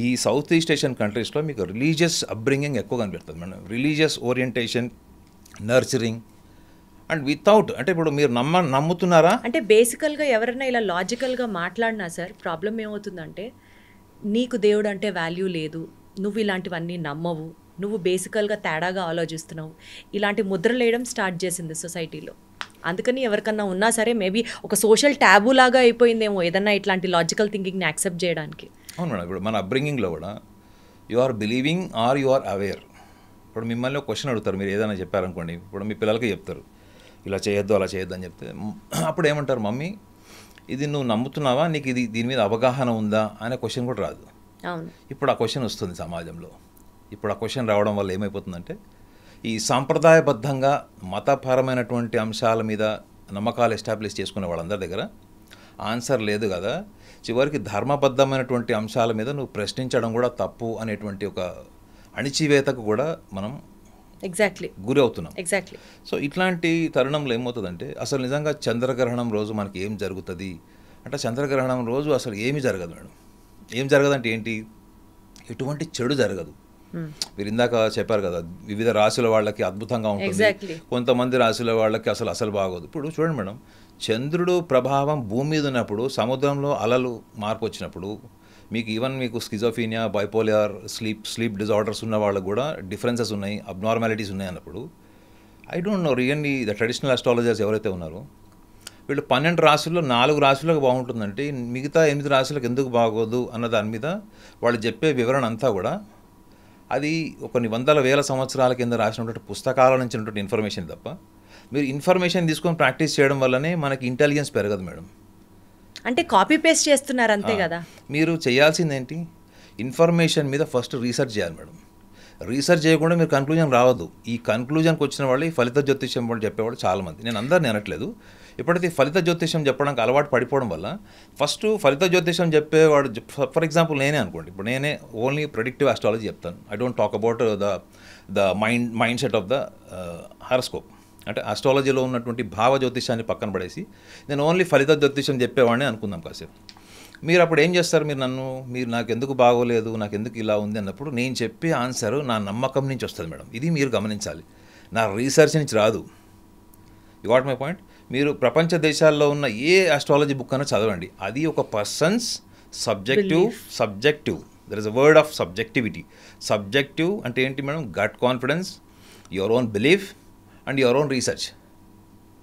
ఈ సౌత్ ఈస్ట్ ఏషియన్ కంట్రీస్లో మీకు రిలీజియస్ అప్బ్రింగింగ్ ఎక్కువ కనిపెడుతుంది madam, religious orientation, nurturing and without, అంటే ఇప్పుడు మీరు నమ్ముతున్నారా అంటే బేసికల్గా ఎవరైనా ఇలా లాజికల్గా మాట్లాడినా సార్ ప్రాబ్లం ఏమవుతుందంటే, నీకు దేవుడు అంటే వాల్యూ లేదు, నువ్వు ఇలాంటివన్నీ నమ్మవు, నువ్వు బేసికల్గా తేడాగా ఆలోచిస్తున్నావు, ఇలాంటి ముద్రలు వేయడం స్టార్ట్ చేసింది సొసైటీలో. అందుకని ఎవరికన్నా ఉన్నా సరే మేబీ ఒక సోషల్ ట్యాబు లాగా అయిపోయిందేమో ఏదన్నా ఇట్లాంటి లాజికల్ థింకింగ్ని యాక్సెప్ట్ చేయడానికి. అవును మేడం, ఇప్పుడు మన అప్బ్రింగింగ్లో కూడా you are believing or you are aware. ఇప్పుడు మిమ్మల్ని ఒక క్వశ్చన్ అడుగుతారు, మీరు ఏదైనా చెప్పారనుకోండి, ఇప్పుడు మీ పిల్లలకి చెప్తారు, ఇలా చేయొద్దు అలా చేయొద్దు అని చెప్తే అప్పుడు ఏమంటారు మమ్మీ ఇది నువ్వు నమ్ముతున్నావా, నీకు ఇది దీని మీద అవగాహన ఉందా అనే క్వశ్చన్ కూడా రాదు. ఇప్పుడు ఆ క్వశ్చన్ వస్తుంది సమాజంలో. ఇప్పుడు ఆ క్వశ్చన్ రావడం వల్ల ఏమైపోతుందంటే ఈ సాంప్రదాయబద్ధంగా మతపరమైనటువంటి అంశాల మీద నమ్మకాలు ఎస్టాబ్లిష్ చేసుకునే వాళ్ళందరి దగ్గర ఆన్సర్ లేదు కదా, చివరికి ధర్మబద్ధమైనటువంటి అంశాల మీద నువ్వు ప్రశ్నించడం కూడా తప్పు అనేటువంటి ఒక అణిచివేతకు కూడా మనం గురి అవుతున్నాం. సో ఇట్లాంటి తరుణంలో ఏమవుతుందంటే అసలు నిజంగా చంద్రగ్రహణం రోజు మనకి ఏం జరుగుతుంది అంటే చంద్రగ్రహణం రోజు అసలు ఏమీ జరగదు మేడం. ఏం జరగదంటే ఏంటి, ఎటువంటి చెడు జరగదు. మీరు ఇందాక చెప్పారు కదా వివిధ రాశుల వాళ్ళకి అద్భుతంగా ఉంటుంది, కొంతమంది రాశుల వాళ్ళకి అసలు బాగోదు. ఇప్పుడు చూడండి మేడం, చంద్రుడు ప్రభావం భూమి మీద ఉన్నప్పుడు సముద్రంలో అలలు మార్పు వచ్చినప్పుడు మీకు ఈవెన్ మీకు స్కిజోఫీనియా, బైపోలార్, స్లీప్ డిజార్డర్స్ ఉన్న వాళ్ళకు కూడా డిఫరెన్సెస్ ఉన్నాయి, అబ్నార్మాలిటీస్ ఉన్నాయి అన్నప్పుడు I don't know really the traditional astrologers ఎవరైతే ఉన్నారో వీళ్ళు 12 రాశుల్లో 4 రాశులకు బాగుంటుందంటే మిగతా 8 రాశులకు ఎందుకు బాగోదు అన్న దాని మీద వాళ్ళు చెప్పే వివరణ అంతా కూడా అది కొన్ని వందల వేల సంవత్సరాల కింద రాసినటువంటి పుస్తకాల నుంచి ఉన్నటువంటి ఇన్ఫర్మేషన్ తప్ప మీరు ఇన్ఫర్మేషన్ తీసుకొని ప్రాక్టీస్ చేయడం వల్లనే మనకి ఇంటెలిజెన్స్ పెరగదు మేడం. అంటే కాపీ పేస్ట్ చేస్తున్నారు అంతే కదా. మీరు చేయాల్సింది ఏంటి, ఇన్ఫర్మేషన్ మీద ఫస్ట్ రీసెర్చ్ చేయాలి మేడం. రీసెర్చ్ చేయకుండా మీరు కన్క్లూజన్ రావద్దు. ఈ కన్క్లూజన్కి వచ్చిన వాళ్ళు ఈ ఫలిత జ్యోతిష్యం వాళ్ళు చెప్పేవాళ్ళు చాలామంది, నేను అందరిని అనట్లేదు. ఎప్పుడైతే ఫలిత జ్యోతిష్యం చెప్పడానికి అలవాటు పడిపోవడం వల్ల ఫస్ట్ ఫలిత జ్యోతిష్యం చెప్పేవాడు, ఫర్ ఎగ్జాంపుల్ నేనే అనుకోండి, ఇప్పుడు నేనే ఓన్లీ ప్రెడిక్టివ్ ఆస్ట్రాలజీ చెప్తాను. I don't talk about the mind set of the horoscope. అంటే ఆస్ట్రాలజీలో ఉన్నటువంటి భావ జ్యోతిష్యాన్ని పక్కన పడేసి నేను ఓన్లీ ఫలిత జ్యోతిష్యం చెప్పేవాడిని అనుకుందాం కాసేపు. మీరు అప్పుడు ఏం చేస్తారు, మీరు నాకు ఎందుకు బాగోలేదు, నాకు ఎందుకు ఇలా ఉంది అన్నప్పుడు నేను చెప్పే ఆన్సర్ నా నమ్మకం నుంచి వస్తుంది మేడం. ఇది మీరు గమనించాలి, నా రీసెర్చ్ నుంచి రాదు. You got my point. మీరు ప్రపంచ దేశాల్లో ఉన్న ఏ ఆస్ట్రాలజీ బుక్ అన్నా చదవండి, అది ఒక person's subjective there is a word of subjectivity. Subjective అంటే ఏంటి madam, gut confidence, your own belief and your own research.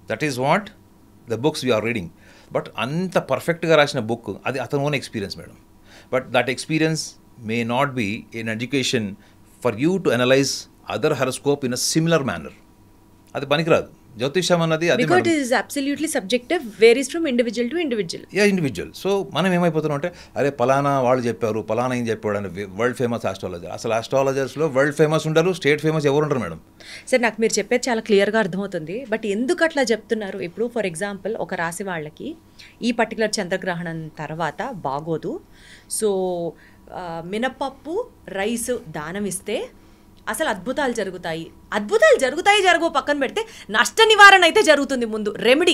That is what the books you are reading. But అంత పర్ఫెక్ట్గా రాసిన బుక్ అది అతని own experience madam. But that experience may not be an education for you to analyse other horoscope in a similar manner. అది పనికిరాదు. జ్యోతిషం అన్నది అది because it is absolutely subjective, varies from individual to individual. Individual. So మనం ఏమైపోతున్నాం అంటే అరే పలానా వాళ్ళు చెప్పారు, పలానా ఏం చెప్పాడు అని వరల్డ్ ఫేమస్ ఆస్ట్రాలజర్. అసలు ఆస్ట్రాలజర్స్లో వరల్డ్ ఫేమస్ ఉండరు, స్టేట్ ఫేమస్ ఎవరు ఉండరు మేడం. సార్ నాకు మీరు చెప్పేది చాలా క్లియర్గా అర్థమవుతుంది, బట్ ఎందుకు అట్లా చెప్తున్నారు? ఇప్పుడు ఫర్ ఎగ్జాంపుల్ ఒక రాశి వాళ్ళకి ఈ పర్టికులర్ చంద్రగ్రహణం తర్వాత బాగోదు, సో మినపప్పు రైస్ దానం ఇస్తే అసలు అద్భుతాలు జరుగుతాయి జరగవు పక్కన పెడితే నష్ట నివారణ అయితే జరుగుతుంది. ముందు రెమెడీ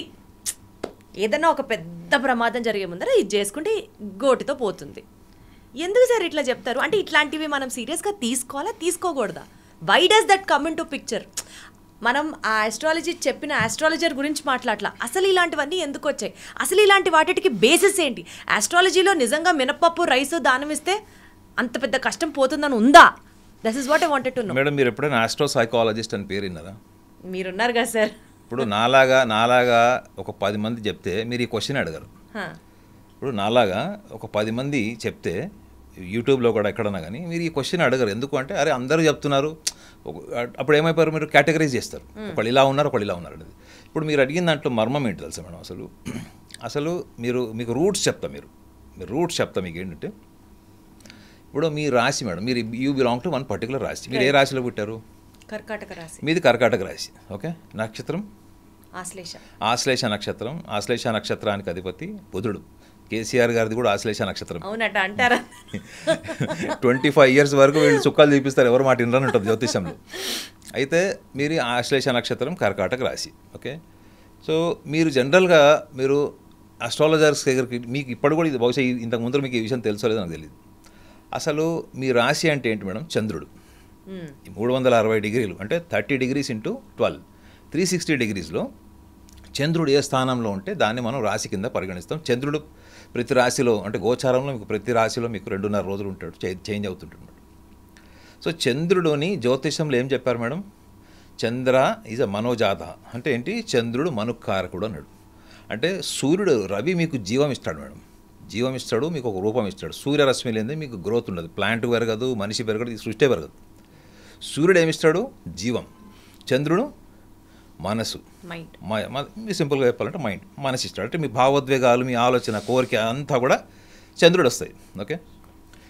ఏదన్నా ఒక పెద్ద ప్రమాదం జరిగే ముందర ఇది చేసుకుంటే గోటితో పోతుంది. ఎందుకు సార్ ఇట్లా చెప్తారు? అంటే ఇట్లాంటివి మనం సీరియస్గా తీసుకోవాలా, తీసుకోకూడదా? Why does that come in to picture? మనం ఆ ఆస్ట్రాలజీ చెప్పిన ఆస్ట్రాలజర్ గురించి మాట్లాడలా, అసలు ఇలాంటివన్నీ ఎందుకు వచ్చాయి, అసలు ఇలాంటి వాటికి బేసిస్ ఏంటి? ఆస్ట్రాలజీలో నిజంగా మినపప్పు రైసు దానం ఇస్తే అంత పెద్ద కష్టం పోతుందని ఉందా? That is what I wanted to know. Madam మీరు ఎప్పుడైనా ఆస్ట్రో సైకాలజిస్ట్ అని పేరు విన్నారా? మీరున్నారు కదా సార్. ఇప్పుడు నాలాగా ఒక 10 మంది చెప్తే మీరు ఈ క్వశ్చన్ అడగరు. ఇప్పుడు నాలాగా ఒక 10 మంది చెప్తే యూట్యూబ్లో కూడా ఎక్కడన్నా కానీ మీరు ఈ క్వశ్చన్ అడగరు. ఎందుకు అంటే అరే అందరూ చెప్తున్నారు, అప్పుడు ఏమైపోయారు, మీరు కేటగరైజ్ చేస్తారు, ఒకళ్ళు ఇలా ఉన్నారు ఒకళ్ళు ఇలా ఉన్నారు అనేది. ఇప్పుడు మీరు అడిగిన దాంట్లో మర్మం ఏంటి తెలుసా మేడం? అసలు మీకు రూట్స్ చెప్తా, మీరు రూట్స్ చెప్తా మీకు ఏంటంటే, ఇప్పుడు మీ రాశి మేడం, మీరు you belong to one particular రాశి. మీరు ఏ రాశిలో పుట్టారు? కర్కాటక రాశి. మీది కర్కాటక రాశి. ఓకే. నక్షత్రం ఆశ్లేష నక్షత్రం. ఆశ్లేష నక్షత్రానికి అధిపతి బుధుడు. కేసీఆర్ గారిది కూడా ఆశ్లేష నక్షత్రం. 25 years వరకు వీళ్ళు చుక్కలు చూపిస్తారు, ఎవరు మాట వినరని ఉంటుంది జ్యోతిషంలో. అయితే మీరు ఆశ్లేష నక్షత్రం కర్కాటక రాశి. ఓకే. సో మీరు జనరల్గా మీరు ఆస్ట్రాలజర్స్ దగ్గరికి మీకు ఇప్పుడు కూడా ఇది బహుశా ఇంతకు ముందు మీకు ఈ విషయం తెలుసో లేదో నాకు తెలియదు. అసలు మీ రాశి అంటే ఏంటి మేడం? చంద్రుడు. 360 డిగ్రీలు అంటే 30 degrees into 12, 360 degreesలో చంద్రుడు ఏ స్థానంలో ఉంటే దాన్ని మనం రాశి కింద పరిగణిస్తాం. చంద్రుడు ప్రతి రాశిలో అంటే గోచారంలో మీకు ప్రతి రాశిలో మీకు 2.5 రోజులు ఉంటాడు, చేంజ్ అవుతుంటాడు. సో చంద్రుడుని జ్యోతిషంలో ఏం చెప్పారు మేడం? Chandra is a మనోజాత. అంటే ఏంటి? చంద్రుడు మనుకారకుడు అన్నాడు. అంటే సూర్యుడు రవి మీకు జీవం ఇస్తాడు మేడం, జీవం ఇస్తాడు, మీకు ఒక రూపం ఇస్తాడు. సూర్యరశ్మి లేనిదే మీకు గ్రోత్ ఉండదు, ప్లాంట్ పెరగదు, మనిషి పెరగదు, ఈ సృష్టి పెరగదు. సూర్యుడు ఏమిస్తాడు? జీవం. చంద్రుడు మనసు, మైండ్. సింపుల్గా చెప్పాలంటే మైండ్, మనసు ఇస్తాడు. అంటే మీ భావోద్వేగాలు, మీ ఆలోచన, కోరిక అంతా కూడా చంద్రుడు వస్తాయి. ఓకే,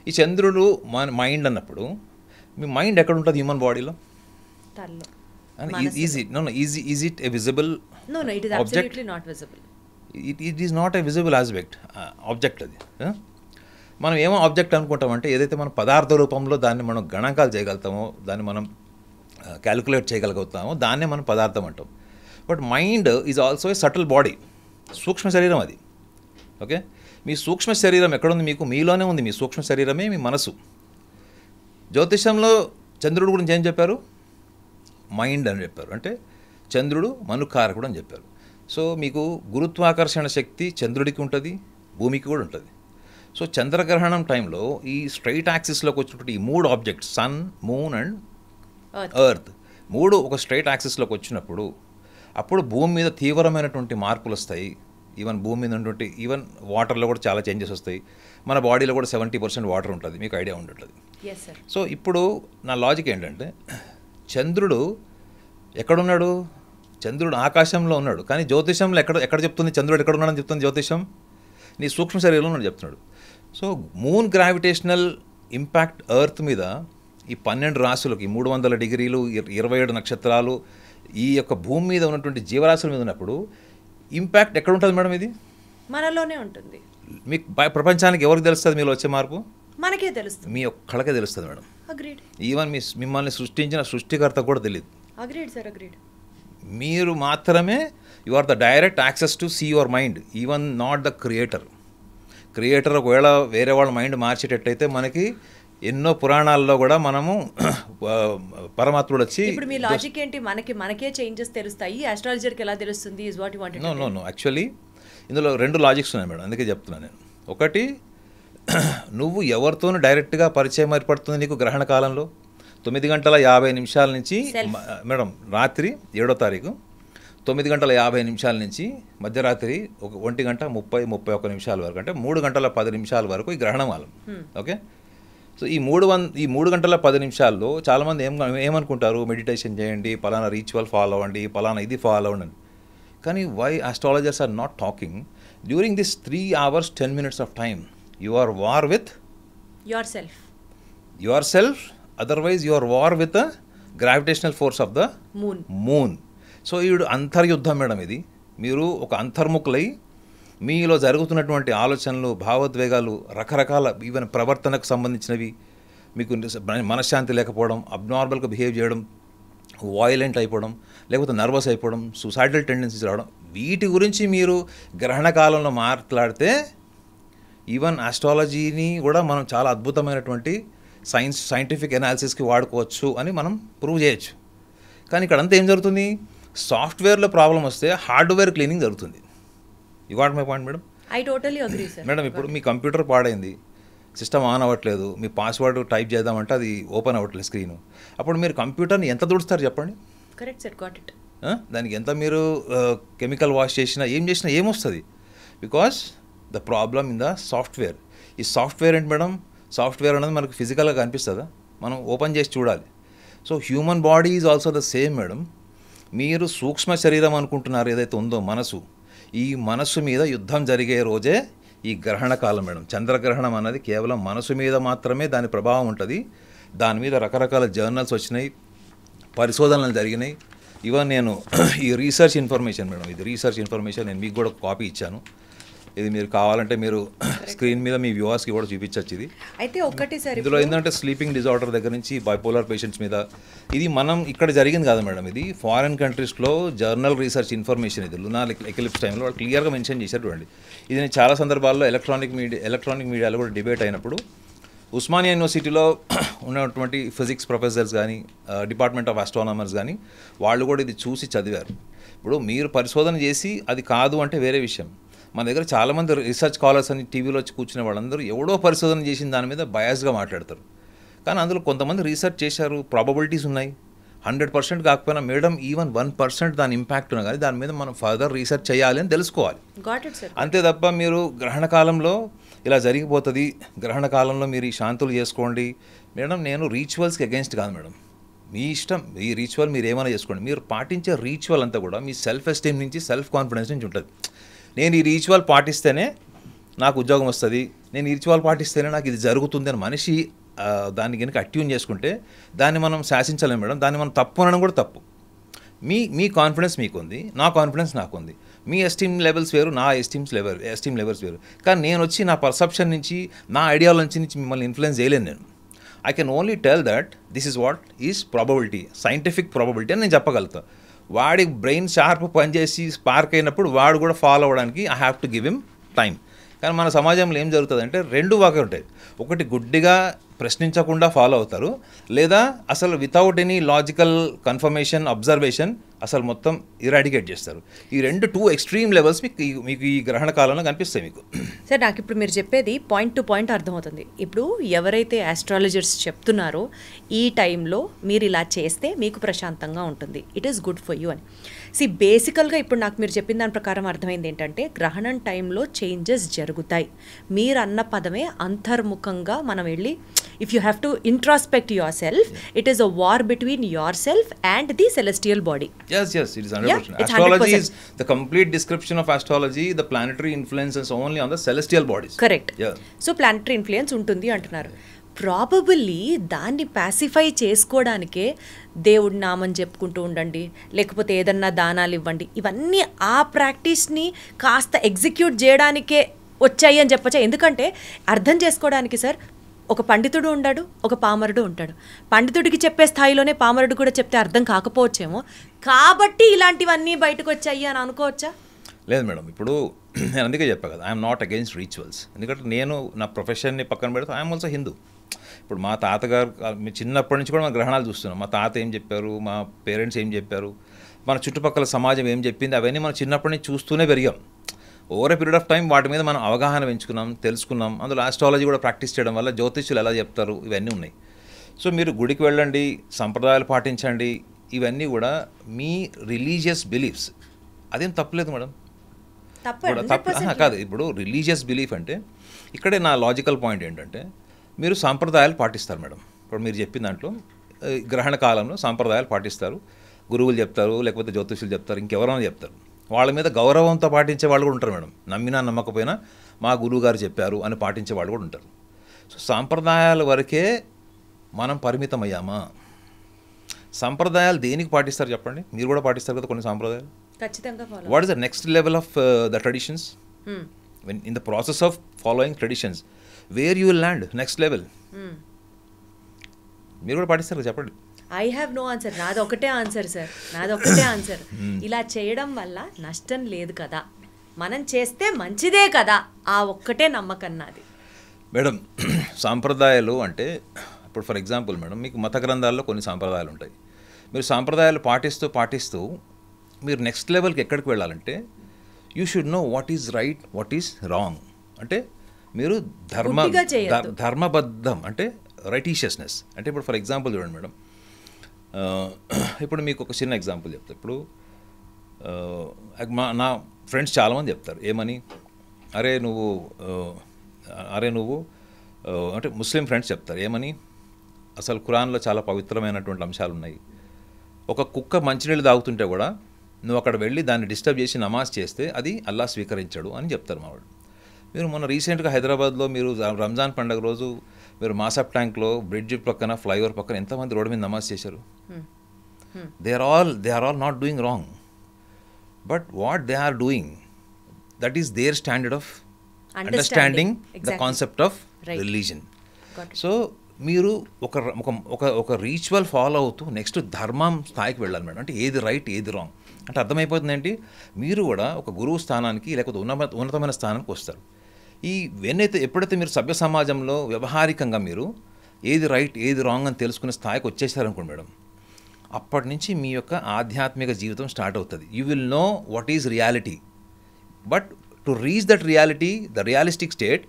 ఈ చంద్రుడు మన మైండ్ అన్నప్పుడు మీ మైండ్ ఎక్కడ ఉంటుంది హ్యూమన్ బాడీలో? తల్లో. Is it a visible No, it is absolutely not visible. It is not a visible object అది. మనం ఏమో ఆబ్జెక్ట్ అనుకుంటామంటే ఏదైతే మనం పదార్థ రూపంలో దాన్ని మనం గణాంకాలు చేయగలుగుతామో, దాన్ని మనం క్యాలిక్యులేట్ చేయగలుగుతామో దాన్నే మనం పదార్థం అంటాం. But mind is also a subtle body, సూక్ష్మ శరీరం అది. ఓకే, మీ సూక్ష్మ శరీరం ఎక్కడుంది? మీకు మీలోనే ఉంది. మీ సూక్ష్మ శరీరమే మీ మనసు. జ్యోతిషంలో చంద్రుడు గురించి ఏం చెప్పారు? మైండ్ అని చెప్పారు. అంటే చంద్రుడు మనుకారకుడు అని చెప్పారు. సో మీకు గురుత్వాకర్షణ శక్తి చంద్రుడికి ఉంటుంది, భూమికి కూడా ఉంటుంది. సో చంద్రగ్రహణం టైంలో ఈ స్ట్రైట్ యాక్సిస్లోకి వచ్చినటువంటి ఈ 3 objects, sun, moon and earth, 3 ఒక స్ట్రైట్ యాక్సిస్లోకి వచ్చినప్పుడు అప్పుడు భూమి మీద తీవ్రమైనటువంటి మార్పులు వస్తాయి. ఈవెన్ భూమి మీద ఉన్నటువంటి ఈవెన్ వాటర్లో కూడా చాలా చేంజెస్ వస్తాయి. మన బాడీలో కూడా 70% వాటర్ ఉంటుంది, మీకు ఐడియా ఉంటుంది. సో ఇప్పుడు నా లాజిక్ ఏంటంటే, చంద్రుడు ఎక్కడున్నాడు? చంద్రుడు ఆకాశంలో ఉన్నాడు. కానీ జ్యోతిషంలో ఎక్కడ చెప్తుంది చంద్రుడు ఎక్కడ ఉన్నాడని చెప్తుంది జ్యోతిషం? నీ సూక్ష్మ శరీరంలో ఉన్నాడు చెప్తున్నాడు. So moon gravitational impact earth మీద ఈ 12 రాశులకి 300 డిగ్రీలు 27 నక్షత్రాలు ఈ యొక్క భూమి మీద ఉన్నటువంటి జీవరాశుల మీద ఉన్నప్పుడు ఇంపాక్ట్ ఎక్కడ ఉంటుంది మేడం? ఇది మనలోనే ఉంటుంది. మీకు ప్రపంచానికి ఎవరికి తెలుస్తుంది మీలో వచ్చే మార్పు? మనకే తెలుస్తుంది, మీ ఒక్కళ్ళకే తెలుస్తుంది మేడం. అగ్రీడ్. ఈవెన్ మిమ్మల్ని సృష్టించిన సృష్టికర్త కూడా తెలియదు. Agreed sir, agreed. మీరు మాత్రమే you are the direct access to see your mind, even not the creator. Creator ఒకవేళ వేరే వాళ్ళ మైండ్ మార్చేటట్టయితే మనకి ఎన్నో పురాణాల్లో కూడా మనము పరమాత్ముడు వచ్చి. ఇప్పుడు మీ లాజిక్ ఏంటి? మనకే చేంజెస్ తెలుస్తాయి, ఆస్ట్రాలజర్కి ఎలా తెలుస్తుంది? Is what you wanted. No actually ఇందులో 2 లాజిక్స్ ఉన్నాయి మేడం, అందుకే చెప్తున్నాను నేను. ఒకటి, నువ్వు ఎవరితోనూ డైరెక్ట్గా పరిచయం ఏర్పడుతుంది నీకు గ్రహణ కాలంలో 9:50 నుంచి మేడం రాత్రి 7వ తారీఖు 9:50 నుంచి మధ్యరాత్రి 1:30-31 వరకు, అంటే 3:10 వరకు ఈ గ్రహణం కాలం. ఓకే, సో ఈ 3:10 చాలామంది ఏమనుకుంటారు? మెడిటేషన్ చేయండి, పలానా రిచువల్ ఫాలో అవ్వండి, పలానా ఇది ఫాలో అవ్వండి. కానీ why astrologers are not talking during this 3 hours 10 minutes of time you are war with your self, otherwise you are war with the gravitational force of the moon. So ఈ అంతర్యుద్ధం madam ఇది. మీరు ఒక అంతర్ముఖులై మీలో జరుగుతున్నటువంటి ఆలోచనలు, భావోద్వేగాలు, రకరకాల ఈవెన్ ప్రవర్తనకు సంబంధించినవి, మీకు మనశ్శాంతి లేకపోవడం, అబ్నార్మల్గా బిహేవ్ చేయడం, వాయిలెంట్ అయిపోవడం, లేకపోతే నర్వస్ అయిపోవడం, సూసైడల్ టెండెన్సీస్ రావడం, వీటి గురించి మీరు గ్రహణ కాలంలో మాట్లాడితే ఈవెన్ ఆస్ట్రాలజీని కూడా మనం చాలా అద్భుతమైనటువంటి సైంటిఫిక్ ఎనాలిసిస్కి వాడుకోవచ్చు అని మనం ప్రూవ్ చేయొచ్చు. కానీ ఇక్కడంతా ఏం జరుగుతుంది? సాఫ్ట్వేర్లో ప్రాబ్లం వస్తే హార్డ్వేర్ క్లీనింగ్ జరుగుతుంది. You got my point madam? I totally agree sir. Madam ఇప్పుడు మీ కంప్యూటర్ పాడైంది, సిస్టమ్ ఆన్ అవ్వట్లేదు, మీ పాస్వర్డ్ టైప్ చేద్దామంటే అది ఓపెన్ అవ్వట్లేదు స్క్రీను. అప్పుడు మీరు కంప్యూటర్ని ఎంత దుడుస్తారు చెప్పండి? Correct sir, got it. దానికి ఎంత మీరు కెమికల్ వాష్ చేసినా ఏమొస్తుంది? Because the problem in the software. ఈ సాఫ్ట్వేర్ ఏంటి మేడం? సాఫ్ట్వేర్ అనేది మనకు ఫిజికల్గా కనిపిస్తుందా? మనం ఓపెన్ చేసి చూడాలి. So human body is also the same madam. మీరు సూక్ష్మ శరీరం అనుకుంటున్నారు ఏదైతే ఉందో మనసు, ఈ మనసు మీద యుద్ధం జరిగే రోజే ఈ గ్రహణ కాలం మేడం. చంద్రగ్రహణం అన్నది కేవలం మనసు మీద మాత్రమే దాని ప్రభావం ఉంటుంది. దాని మీద రకరకాల జర్నల్స్ వచ్చినాయి, పరిశోధనలు జరిగినాయి. ఈవెన్ నేను ఈ రీసెర్చ్ ఇన్ఫర్మేషన్ మేడం, ఇది రీసెర్చ్ ఇన్ఫర్మేషన్ నేను మీకు కూడా కాపీ ఇచ్చాను. ఇది మీరు కావాలంటే మీరు స్క్రీన్ మీద మీ వ్యూవర్స్కి కూడా చూపించవచ్చు. ఇది అయితే ఒకటి సార్, ఇందులో ఏంటంటే స్లీపింగ్ డిజార్డర్ దగ్గర నుంచి బైపోలార్ పేషెంట్స్ మీద, ఇది మనం ఇక్కడ జరిగింది కాదు మేడం, ఇది ఫారిన్ కంట్రీస్లో జర్నల్ రీసెర్చ్ ఇన్ఫర్మేషన్. ఇది లునార్ ఎక్లిప్స్ టైంలో వాళ్ళు క్లియర్గా మెన్షన్ చేశారు. చూడండి, ఇది నేను చాలా సందర్భాల్లో ఎలక్ట్రానిక్ మీడియాలో కూడా డిబేట్ అయినప్పుడు ఉస్మానియా యూనివర్సిటీలో ఉన్నటువంటి ఫిజిక్స్ ప్రొఫెసర్స్ కానీ, డిపార్ట్మెంట్ ఆఫ్ ఆస్ట్రానమర్స్ కానీ వాళ్ళు కూడా ఇది చూసి చదివారు. ఇప్పుడు మీరు పరిశోధన చేసి అది కాదు అంటే వేరే విషయం. మన దగ్గర చాలామంది రీసెర్చ్ స్కాలర్స్ అని టీవీలో వచ్చి కూర్చునే వాళ్ళందరూ ఎవడో పరిశోధన చేసిన దాని మీద బయాస్గా మాట్లాడతారు. కానీ అందులో కొంతమంది రీసెర్చ్ చేశారు, ప్రాబబిలిటీస్ ఉన్నాయి. 100% కాకపోయినా మేడం ఈవెన్ 1% దాని ఇంపాక్ట్ ఉన్నా కానీ దాని మీద మనం ఫర్దర్ రీసెర్చ్ చేయాలి అని తెలుసుకోవాలి. అంతే తప్ప మీరు గ్రహణ కాలంలో ఇలా జరిగిపోతుంది, గ్రహణ కాలంలో మీరు ఈ శాంతులు చేసుకోండి మేడం. నేను రిచువల్స్కి అగెన్స్ట్ కాదు మేడం. మీ ఇష్టం, ఈ రిచువల్ మీరు ఏమైనా చేసుకోండి. మీరు పాటించే రిచువల్ అంతా కూడా మీ సెల్ఫ్ ఎస్టీమ్ నుంచి, సెల్ఫ్ కాన్ఫిడెన్స్ నుంచి ఉంటుంది. నేను ఈ రిచువల్ పాటిస్తేనే నాకు ఉద్యోగం వస్తుంది, నేను ఈ రిచువల్ పాటిస్తేనే నాకు ఇది జరుగుతుంది అని మనిషి దాన్ని కనుక అట్యూన్ చేసుకుంటే దాన్ని మనం శాసించలేం మేడం. దాన్ని మనం తప్పు అనడం కూడా తప్పు. మీ కాన్ఫిడెన్స్ మీకు ఉంది, నా కాన్ఫిడెన్స్ నాకు ఉంది. మీ ఎస్టీమ్ లెవెల్స్ వేరు, నా ఎస్టీమ్ లెవెల్స్ వేరు. కానీ నేను వచ్చి నా పర్సెప్షన్ నుంచి, నా ఐడియాలజీ నుంచి మిమ్మల్ని ఇన్ఫ్లుయెన్స్ చేయలేను నేను. I can only tell that this is what is probability, scientific probability అని నేను చెప్పగలుగుతా. వాడి బ్రెయిన్ షార్ప్ పనిచేసి స్పార్క్ అయినప్పుడు వాడు కూడా ఫాలో అవ్వడానికి I have to give him time. కానీ మన సమాజంలో ఏం జరుగుతుందంటే రెండు వాకే ఉంటాయి. ఒకటి గుడ్డిగా ప్రశ్నించకుండా ఫాలో అవుతారు, లేదా అసలు without any logical confirmation, observation అసలు మొత్తం ఇరాడికేట్ చేస్తారు. ఈ టూ ఎక్స్ట్రీమ్ లెవెల్స్ మీకు ఈ గ్రహణ కాలంలో కనిపిస్తాయి మీకు. సార్, నాకు ఇప్పుడు మీరు చెప్పేది పాయింట్ టు పాయింట్ అర్థమవుతుంది. ఇప్పుడు ఎవరైతే ఆస్ట్రాలజర్స్ చెప్తున్నారో ఈ టైంలో మీరు ఇలా చేస్తే మీకు ప్రశాంతంగా ఉంటుంది, it is good for you అని. బేసికల్గా ఇప్పుడు నాకు మీరు చెప్పిన దాని ప్రకారం అర్థమైంది ఏంటంటే గ్రహణం టైంలో చేంజెస్ జరుగుతాయి. మీరు అన్న పదమే అంతర్ముఖంగా మనం వెళ్ళి, if you have to introspect your self, it is a war between your self and the celestial body. Yes, it is 100%. Astrology is the complete description of astrology. The planetary influence is only on the celestial bodies. Correct. Yeah. So planetary influence ఉంటుంది అంటున్నారు. Probably దాన్ని pacify చేసుకోవడానికే దేవుడి నామం చెప్పుకుంటూ ఉండండి, లేకపోతే ఏదన్నా దానాలు ఇవ్వండి, ఇవన్నీ ఆ ప్రాక్టీస్ని కాస్త ఎగ్జిక్యూట్ చేయడానికే వచ్చాయి అని చెప్పచ్చా? ఎందుకంటే అర్థం చేసుకోవడానికి సార్, ఒక పండితుడు ఉంటాడు, ఒక పామరుడు ఉంటాడు. పండితుడికి చెప్పే స్థాయిలోనే పామరుడు కూడా చెప్తే అర్థం కాకపోవచ్చేమో, కాబట్టి ఇలాంటివన్నీ బయటకు వచ్చాయి అని అనుకోవచ్చా? లేదు మేడం, ఇప్పుడు నేను అందుకే చెప్పా కదా, ఐఎమ్ నాట్ అగెయిన్స్ట్ రిచువల్స్. ఎందుకంటే నేను నా ప్రొఫెషన్ని పక్కన పెడితే ఐఎమ్ ఆల్సో హిందూ. ఇప్పుడు మా తాతగారు చిన్నప్పటి నుంచి కూడా మన గ్రహణాలు చూస్తున్నాం. మా తాత ఏం చెప్పారు, మా పేరెంట్స్ ఏం చెప్పారు, మన చుట్టుపక్కల సమాజం ఏం చెప్పింది, అవన్నీ మనం చిన్నప్పటి నుంచి చూస్తూనే పెరిగాం. Over a period of time వాటి మీద మనం అవగాహన పెంచుకున్నాం, తెలుసుకున్నాం. అందులో ఆస్ట్రాలజీ కూడా ప్రాక్టీస్ చేయడం వల్ల జ్యోతిష్యులు ఎలా చెప్తారు ఇవన్నీ ఉన్నాయి. సో మీరు గుడికి వెళ్ళండి, సంప్రదాయాలు పాటించండి, ఇవన్నీ కూడా మీ రిలీజియస్ బిలీఫ్స్. అదేం తప్పలేదు మేడం, తప్పు కాదు. ఇప్పుడు రిలీజియస్ బిలీఫ్ అంటే ఇక్కడే నా లాజికల్ పాయింట్ ఏంటంటే మీరు సాంప్రదాయాలు పాటిస్తారు మేడం. ఇప్పుడు మీరు చెప్పిన దాంట్లో గ్రహణ కాలంలో సాంప్రదాయాలు పాటిస్తారు, గురువులు చెప్తారు, లేకపోతే జ్యోతిష్యులు చెప్తారు, ఇంకెవరైనా చెప్తారు. వాళ్ళ మీద గౌరవంతో పాటించే వాళ్ళు కూడా ఉంటారు మేడం. నమ్మినా నమ్మకపోయినా మా గురువు గారు చెప్పారు అని పాటించే వాళ్ళు కూడా ఉంటారు. సో సాంప్రదాయాల వరకే మనం పరిమితం అయ్యామా? సంప్రదాయాలు దేనికి పాటిస్తారు చెప్పండి? మీరు కూడా పాటిస్తారు కదా కొన్ని సాంప్రదాయాలు. ఖచ్చితంగా. What is the next level of the traditions? When in the process of following traditions, where you will land next level? మీరు కూడా పాటిస్తారు కదా, చెప్పండి. I have no answer. నాది ఒకటే ఆన్సర్ సార్, నాది ఒకటే ఆన్సర్. ఇలా చేయడం వల్ల నష్టం లేదు కదా, మనం చేస్తే మంచిదే కదా, ఆ ఒక్కటే నమ్మకం నాది మేడం. సాంప్రదాయాలు అంటే ఇప్పుడు ఫర్ ఎగ్జాంపుల్ మేడం, మీకు మత గ్రంథాల్లో కొన్ని సాంప్రదాయాలు ఉంటాయి. మీరు సాంప్రదాయాలు పాటిస్తూ మీరు నెక్స్ట్ లెవెల్కి ఎక్కడికి వెళ్ళాలంటే you should know what is right, what is wrong. అంటే మీరు ధర్మబద్ధం అంటే రైటీషియస్నెస్. అంటే ఇప్పుడు ఫర్ ఎగ్జాంపుల్ చూడండి మేడం, ఇప్పుడు మీకు ఒక చిన్న ఎగ్జాంపుల్ చెప్తా. ఇప్పుడు నా ఫ్రెండ్స్ చాలామంది చెప్తారు ఏమని, అరే నువ్వు అంటే ముస్లిం ఫ్రెండ్స్ చెప్తారు ఏమని, అసలు ఖురాన్లో చాలా పవిత్రమైనటువంటి అంశాలు ఉన్నాయి. ఒక కుక్క మంచినీళ్ళు తాగుతుంటే కూడా నువ్వు అక్కడ వెళ్ళి దాన్ని డిస్టర్బ్ చేసి నమాజ్ చేస్తే అది అల్లా స్వీకరించాడు అని చెప్తారు మా వాళ్ళు. మీరు మొన్న రీసెంట్గా హైదరాబాద్లో మీరు రంజాన్ పండుగ రోజు మీరు మాసాప్ ట్యాంక్లో బ్రిడ్జ్ పక్కన, ఫ్లైఓవర్ పక్కన ఎంతమంది రోడ్డు మీద నమాజ్ చేశారు? They are all not doing wrong, but what they are doing, that is their standard of understanding the concept of religion. So మీరు ఒక రిచువల్ ఫాలో అవుతూ నెక్స్ట్ ధర్మం స్థాయికి వెళ్ళాలి మేడం. అంటే ఏది రైట్, ఏది రాంగ్ అంటే అర్థమైపోతుంది ఏంటి, మీరు కూడా ఒక గురువు స్థానానికి లేకపోతే ఉన్నతమైన స్థానానికి వస్తారు. ఎప్పుడైతే మీరు సభ్య సమాజంలో వ్యవహారికంగా మీరు ఏది రైట్, ఏది రాంగ్ అని తెలుసుకునే స్థాయికి వచ్చేసారనుకోండి మేడం, అప్పటి నుంచి మీ యొక్క ఆధ్యాత్మిక జీవితం స్టార్ట్ అవుతుంది. You will know what is reality. But to reach that reality, the realistic state,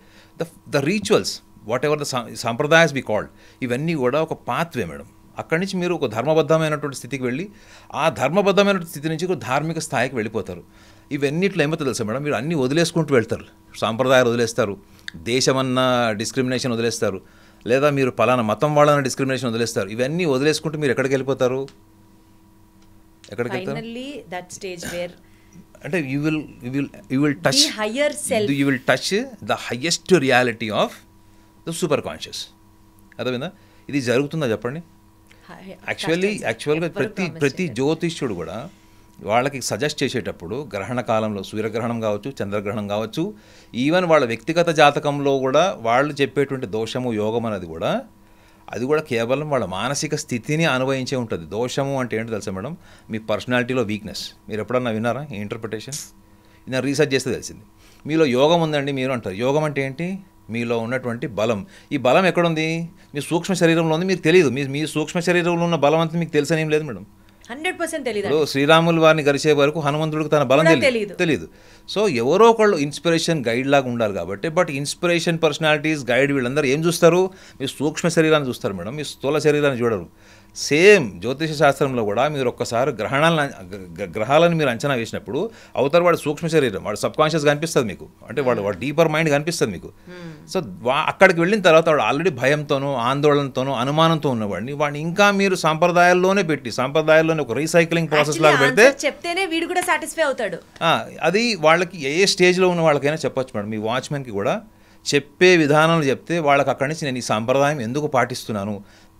the rituals, whatever the సంప్రదాయస్ బి కాల్డ్, ఇవన్నీ కూడా ఒక పాత్వే మేడం. అక్కడి నుంచి మీరు ఒక ధర్మబద్ధమైనటువంటి స్థితికి వెళ్ళి ఆ ధర్మబద్ధమైనటువంటి స్థితి నుంచి ఒక ధార్మిక స్థాయికి వెళ్ళిపోతారు. ఇవన్నిట్లో ఏమో తెలుసా మేడం, మీరు అన్నీ వదిలేసుకుంటూ వెళ్తారు. సాంప్రదాయాలు వదిలేస్తారు, దేశమన్న డిస్క్రిమినేషన్ వదిలేస్తారు, లేదా మీరు పలానా మతం వాళ్ళని డిస్క్రిమినేషన్ వదిలేస్తారు. ఇవన్నీ వదిలేసుకుంటూ మీరు ఎక్కడికి వెళ్ళిపోతారు? ఎక్కడికి వెళ్తారు? ఫైనల్లీ దట్ స్టేజ్ వేర్ అంటే you will touch higher self, you will touch the highest reality of the super conscious. అర్థమైందా? ఇది జరుగుతుందా చెప్పండి? యాక్చువల్గా ప్రతి జ్యోతిష్యుడు కూడా వాళ్ళకి సజెస్ట్ చేసేటప్పుడు గ్రహణ కాలంలో సూర్యగ్రహణం కావచ్చు, చంద్రగ్రహణం కావచ్చు, ఈవెన్ వాళ్ళ వ్యక్తిగత జాతకంలో కూడా వాళ్ళు చెప్పేటువంటి దోషము యోగం అనేది కూడా అది కూడా కేవలం వాళ్ళ మానసిక స్థితిని అనుభవించే ఉంటుంది. దోషము అంటే ఏంటో తెలుసా మేడం? మీ పర్సనాలిటీలో వీక్నెస్. మీరు ఎప్పుడన్నా విన్నారా ఈ ఇంటర్ప్రిటేషన్? నేను రీసెర్చ్ చేస్తే తెలిసింది. మీలో యోగం ఉందండి మీరు అంటారు. యోగం అంటే ఏంటి? మీలో ఉన్నటువంటి బలం. ఈ బలం ఎక్కడుంది? మీ సూక్ష్మ శరీరంలో ఉంది, మీకు తెలియదు. మీ సూక్ష్మ శరీరంలో ఉన్న బలం అంతా మీకు తెలిసనేం లేదు మేడం. 100% తెలియదు. ఇప్పుడు శ్రీరాములు వారిని గరిచే వరకు హనుమంతుడికి తన బలం తెలియదు. సో ఎవరో ఒకళ్ళు ఇన్స్పిరేషన్ గైడ్ లాగా ఉండాలి కాబట్టి. బట్ ఇన్స్పిరేషన్, పర్సనాలిటీస్, గైడ్ వీళ్ళందరూ ఏం చూస్తారు? మీ సూక్ష్మ శరీరాన్ని చూస్తారు మేడం, మీ స్థూల శరీరాన్ని చూడరు. సేమ్ జ్యోతిష శాస్త్రంలో కూడా మీరు ఒక్కసారి గ్రహాలను మీరు అంచనా వేసినప్పుడు అవతల వాడు సూక్ష్మ శరీరం, వాడు సబ్ కాన్షియస్ కనిపిస్తుంది మీకు. అంటే వాడు డీపర్ మైండ్ కనిపిస్తుంది మీకు. సో అక్కడికి వెళ్ళిన తర్వాత వాడు ఆల్రెడీ భయంతోనూ, ఆందోళనతోనూ, అనుమానంతో ఉన్నవాడిని వాడిని ఇంకా మీరు సాంప్రదాయాల్లోనే పెట్టి, సాంప్రదాయాల్లోనే ఒక రీసైక్లింగ్ ప్రాసెస్ లాగా పెడితే చెప్తేనే వీడు కూడా సాటిస్ఫై అవుతాడు. అది వాళ్ళకి ఏ స్టేజ్లో ఉన్న వాళ్ళకైనా చెప్పొచ్చు మేడం. మీ వాచ్మెన్కి కూడా చెప్పే విధానాలు చెప్తే వాళ్ళకి అక్కడి నుంచి నేను ఈ సాంప్రదాయం ఎందుకు పాటిస్తున్నాను,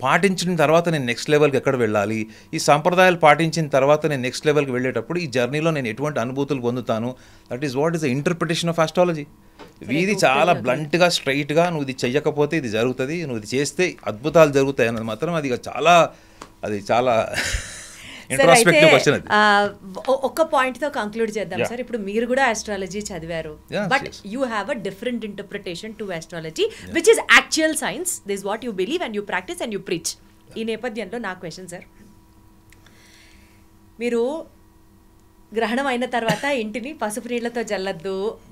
పాటించిన తర్వాత నేను నెక్స్ట్ లెవెల్కి ఎక్కడ వెళ్ళాలి, ఈ సాంప్రదాయాలు పాటించిన తర్వాత నేను నెక్స్ట్ లెవెల్కి వెళ్ళేటప్పుడు ఈ జర్నీలో నేను ఎటువంటి అనుభూతులు పొందుతాను. That is what is the interpretation of astrology. ఇది చాలా బ్లంట్గా, స్ట్రైట్గా నువ్వు ఇది చెయ్యకపోతే ఇది జరుగుతుంది, నువ్వు ఇది చేస్తే అద్భుతాలు జరుగుతాయి అన్నది మాత్రం అది చాలా ఇంట్రాస్పెక్టివ్ క్వశ్చన్. అది ఒక పాయింట్ తో కంక్లూడ్ చేద్దాం సార్. ఇప్పుడు మీరు కూడా ఆస్ట్రాలజీ చదివారు, but you have a different interpretation to astrology which is actual science. This what you believe and you practice and you preach. ఈ నేపథ్యంలో నా క్వశ్చన్ సార్, మీరు గ్రహణం అయిన తర్వాత ఇంటిని పసుపు నీళ్లతో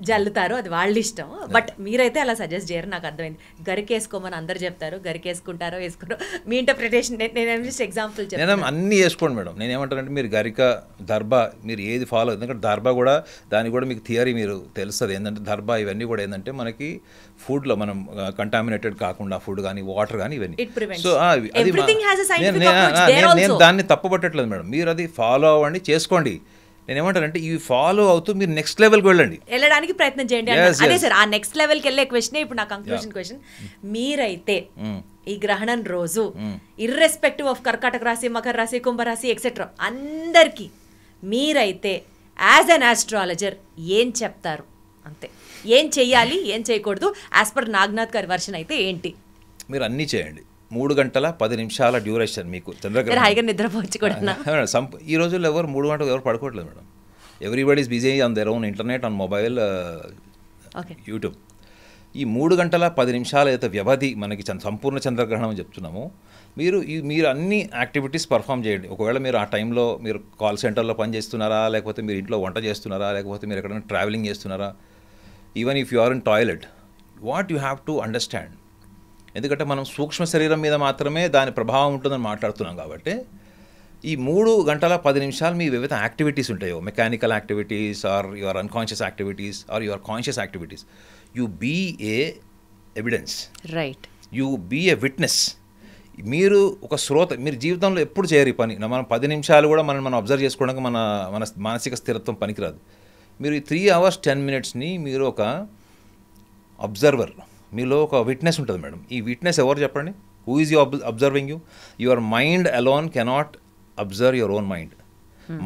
జల్లుతారు, అది వాళ్ళ ఇష్టం. బట్ మీరైతే అలా సజెస్ట్ చేయరు, నాకు అర్థమైంది. గరికేసుకోమని అందరు చెప్తారు, గరికేసుకుంటారో వేసుకోరో మీ ఇంటర్ప్రిటేషన్. నేను జస్ట్ ఎగ్జాంపుల్ చెప్తాను. అన్నీ వేసుకోండి మేడం. నేను ఏమంటానంటే మీరు గరిక, దర్భా మీరు ఏది ఫాలో, ఎందుకంటే దర్భా కూడా దానికి కూడా మీకు థియరీ మీరు తెలుస్తుంది. ఏంటంటే దర్భా ఇవన్నీ కూడా ఏంటంటే మనకి ఫుడ్లో మనం కంటామినేటెడ్ కాకుండా ఫుడ్ కానీ వాటర్ కానీ ఇవన్నీ. సో నేను దాన్ని తప్పుపట్టట్లేదు మేడం. మీరు అది ఫాలో అవ్వండి, చేసుకోండి. నేను ఏమంటానంటే ఇవి ఫాలో అవుతూ మీరు నెక్స్ట్ లెవెల్కి వెళ్ళడానికి ప్రయత్నం చేయండి. అదే సార్, ఆ నెక్స్ట్ లెవెల్కి వెళ్ళే క్వశ్చన్ ఇప్పుడు నా కంక్లూజన్ క్వశ్చన్. మీరైతే ఈ గ్రహణం రోజు ఇర్రెస్పెక్టివ్ ఆఫ్ కర్కాటక రాశి, మకర రాశి, కుంభరాశి ఎక్సెట్రా అందరికీ మీరైతే యాజ్ అన్ ఆస్ట్రాలజర్ ఏం చెప్తారు? అంతే, ఏం చెయ్యాలి, ఏం చేయకూడదు యాజ్ పర్ నాగనాథ్ గారి వర్షన్ అయితే ఏంటి? మీరు అన్నీ చేయండి. 3 గంటల 10 నిమిషాల డ్యూరేషన్ మీకు చంద్రగ్రహణం. హాయిగా నిద్రపోవచ్చు కూడా. ఈ రోజుల్లో ఎవరు 3 గంటలు ఎవరు పడుకోవట్లేదు madam. Everybody is busy on their own internet, on mobile, YouTube. ఈ 3 గంటల 10 నిమిషాల అయితే వ్యవధి మనకి సంపూర్ణ చంద్రగ్రహణం అని చెప్తున్నాము. మీరు అన్ని యాక్టివిటీస్ పర్ఫామ్ చేయండి. ఒకవేళ మీరు ఆ టైంలో మీరు కాల్ సెంటర్లో పనిచేస్తున్నారా, లేకపోతే మీరు ఇంట్లో వంట చేస్తున్నారా, లేకపోతే మీరు ఎక్కడైనా ట్రావెలింగ్ చేస్తున్నారా, even if you are in toilet, what you have to understand. ఎందుకంటే మనం సూక్ష్మ శరీరం మీద మాత్రమే దాని ప్రభావం ఉంటుందని మాట్లాడుతున్నాం కాబట్టి ఈ 3 గంటల 10 నిమిషాలు మీ వివిధ యాక్టివిటీస్ ఉంటాయో, mechanical activities or your unconscious activities or your conscious activities, you be a evidence, right, you be a witness. మీరు ఒక శ్రోత. మీరు జీవితంలో ఎప్పుడు చేయరు ఈ పని. మనం 10 నిమిషాలు కూడా మనం అబ్జర్వ్ చేసుకోవడానికి మన మానసిక స్థిరత్వం పనికిరాదు. మీరు ఈ 3 hours 10 minutesని మీరు ఒక అబ్జర్వర్, మీలో ఒక విట్నెస్ ఉంటుంది మేడం. ఈ విట్నెస్ ఎవరు చెప్పండి? Who is you observing you? Your mind alone cannot observe your own mind.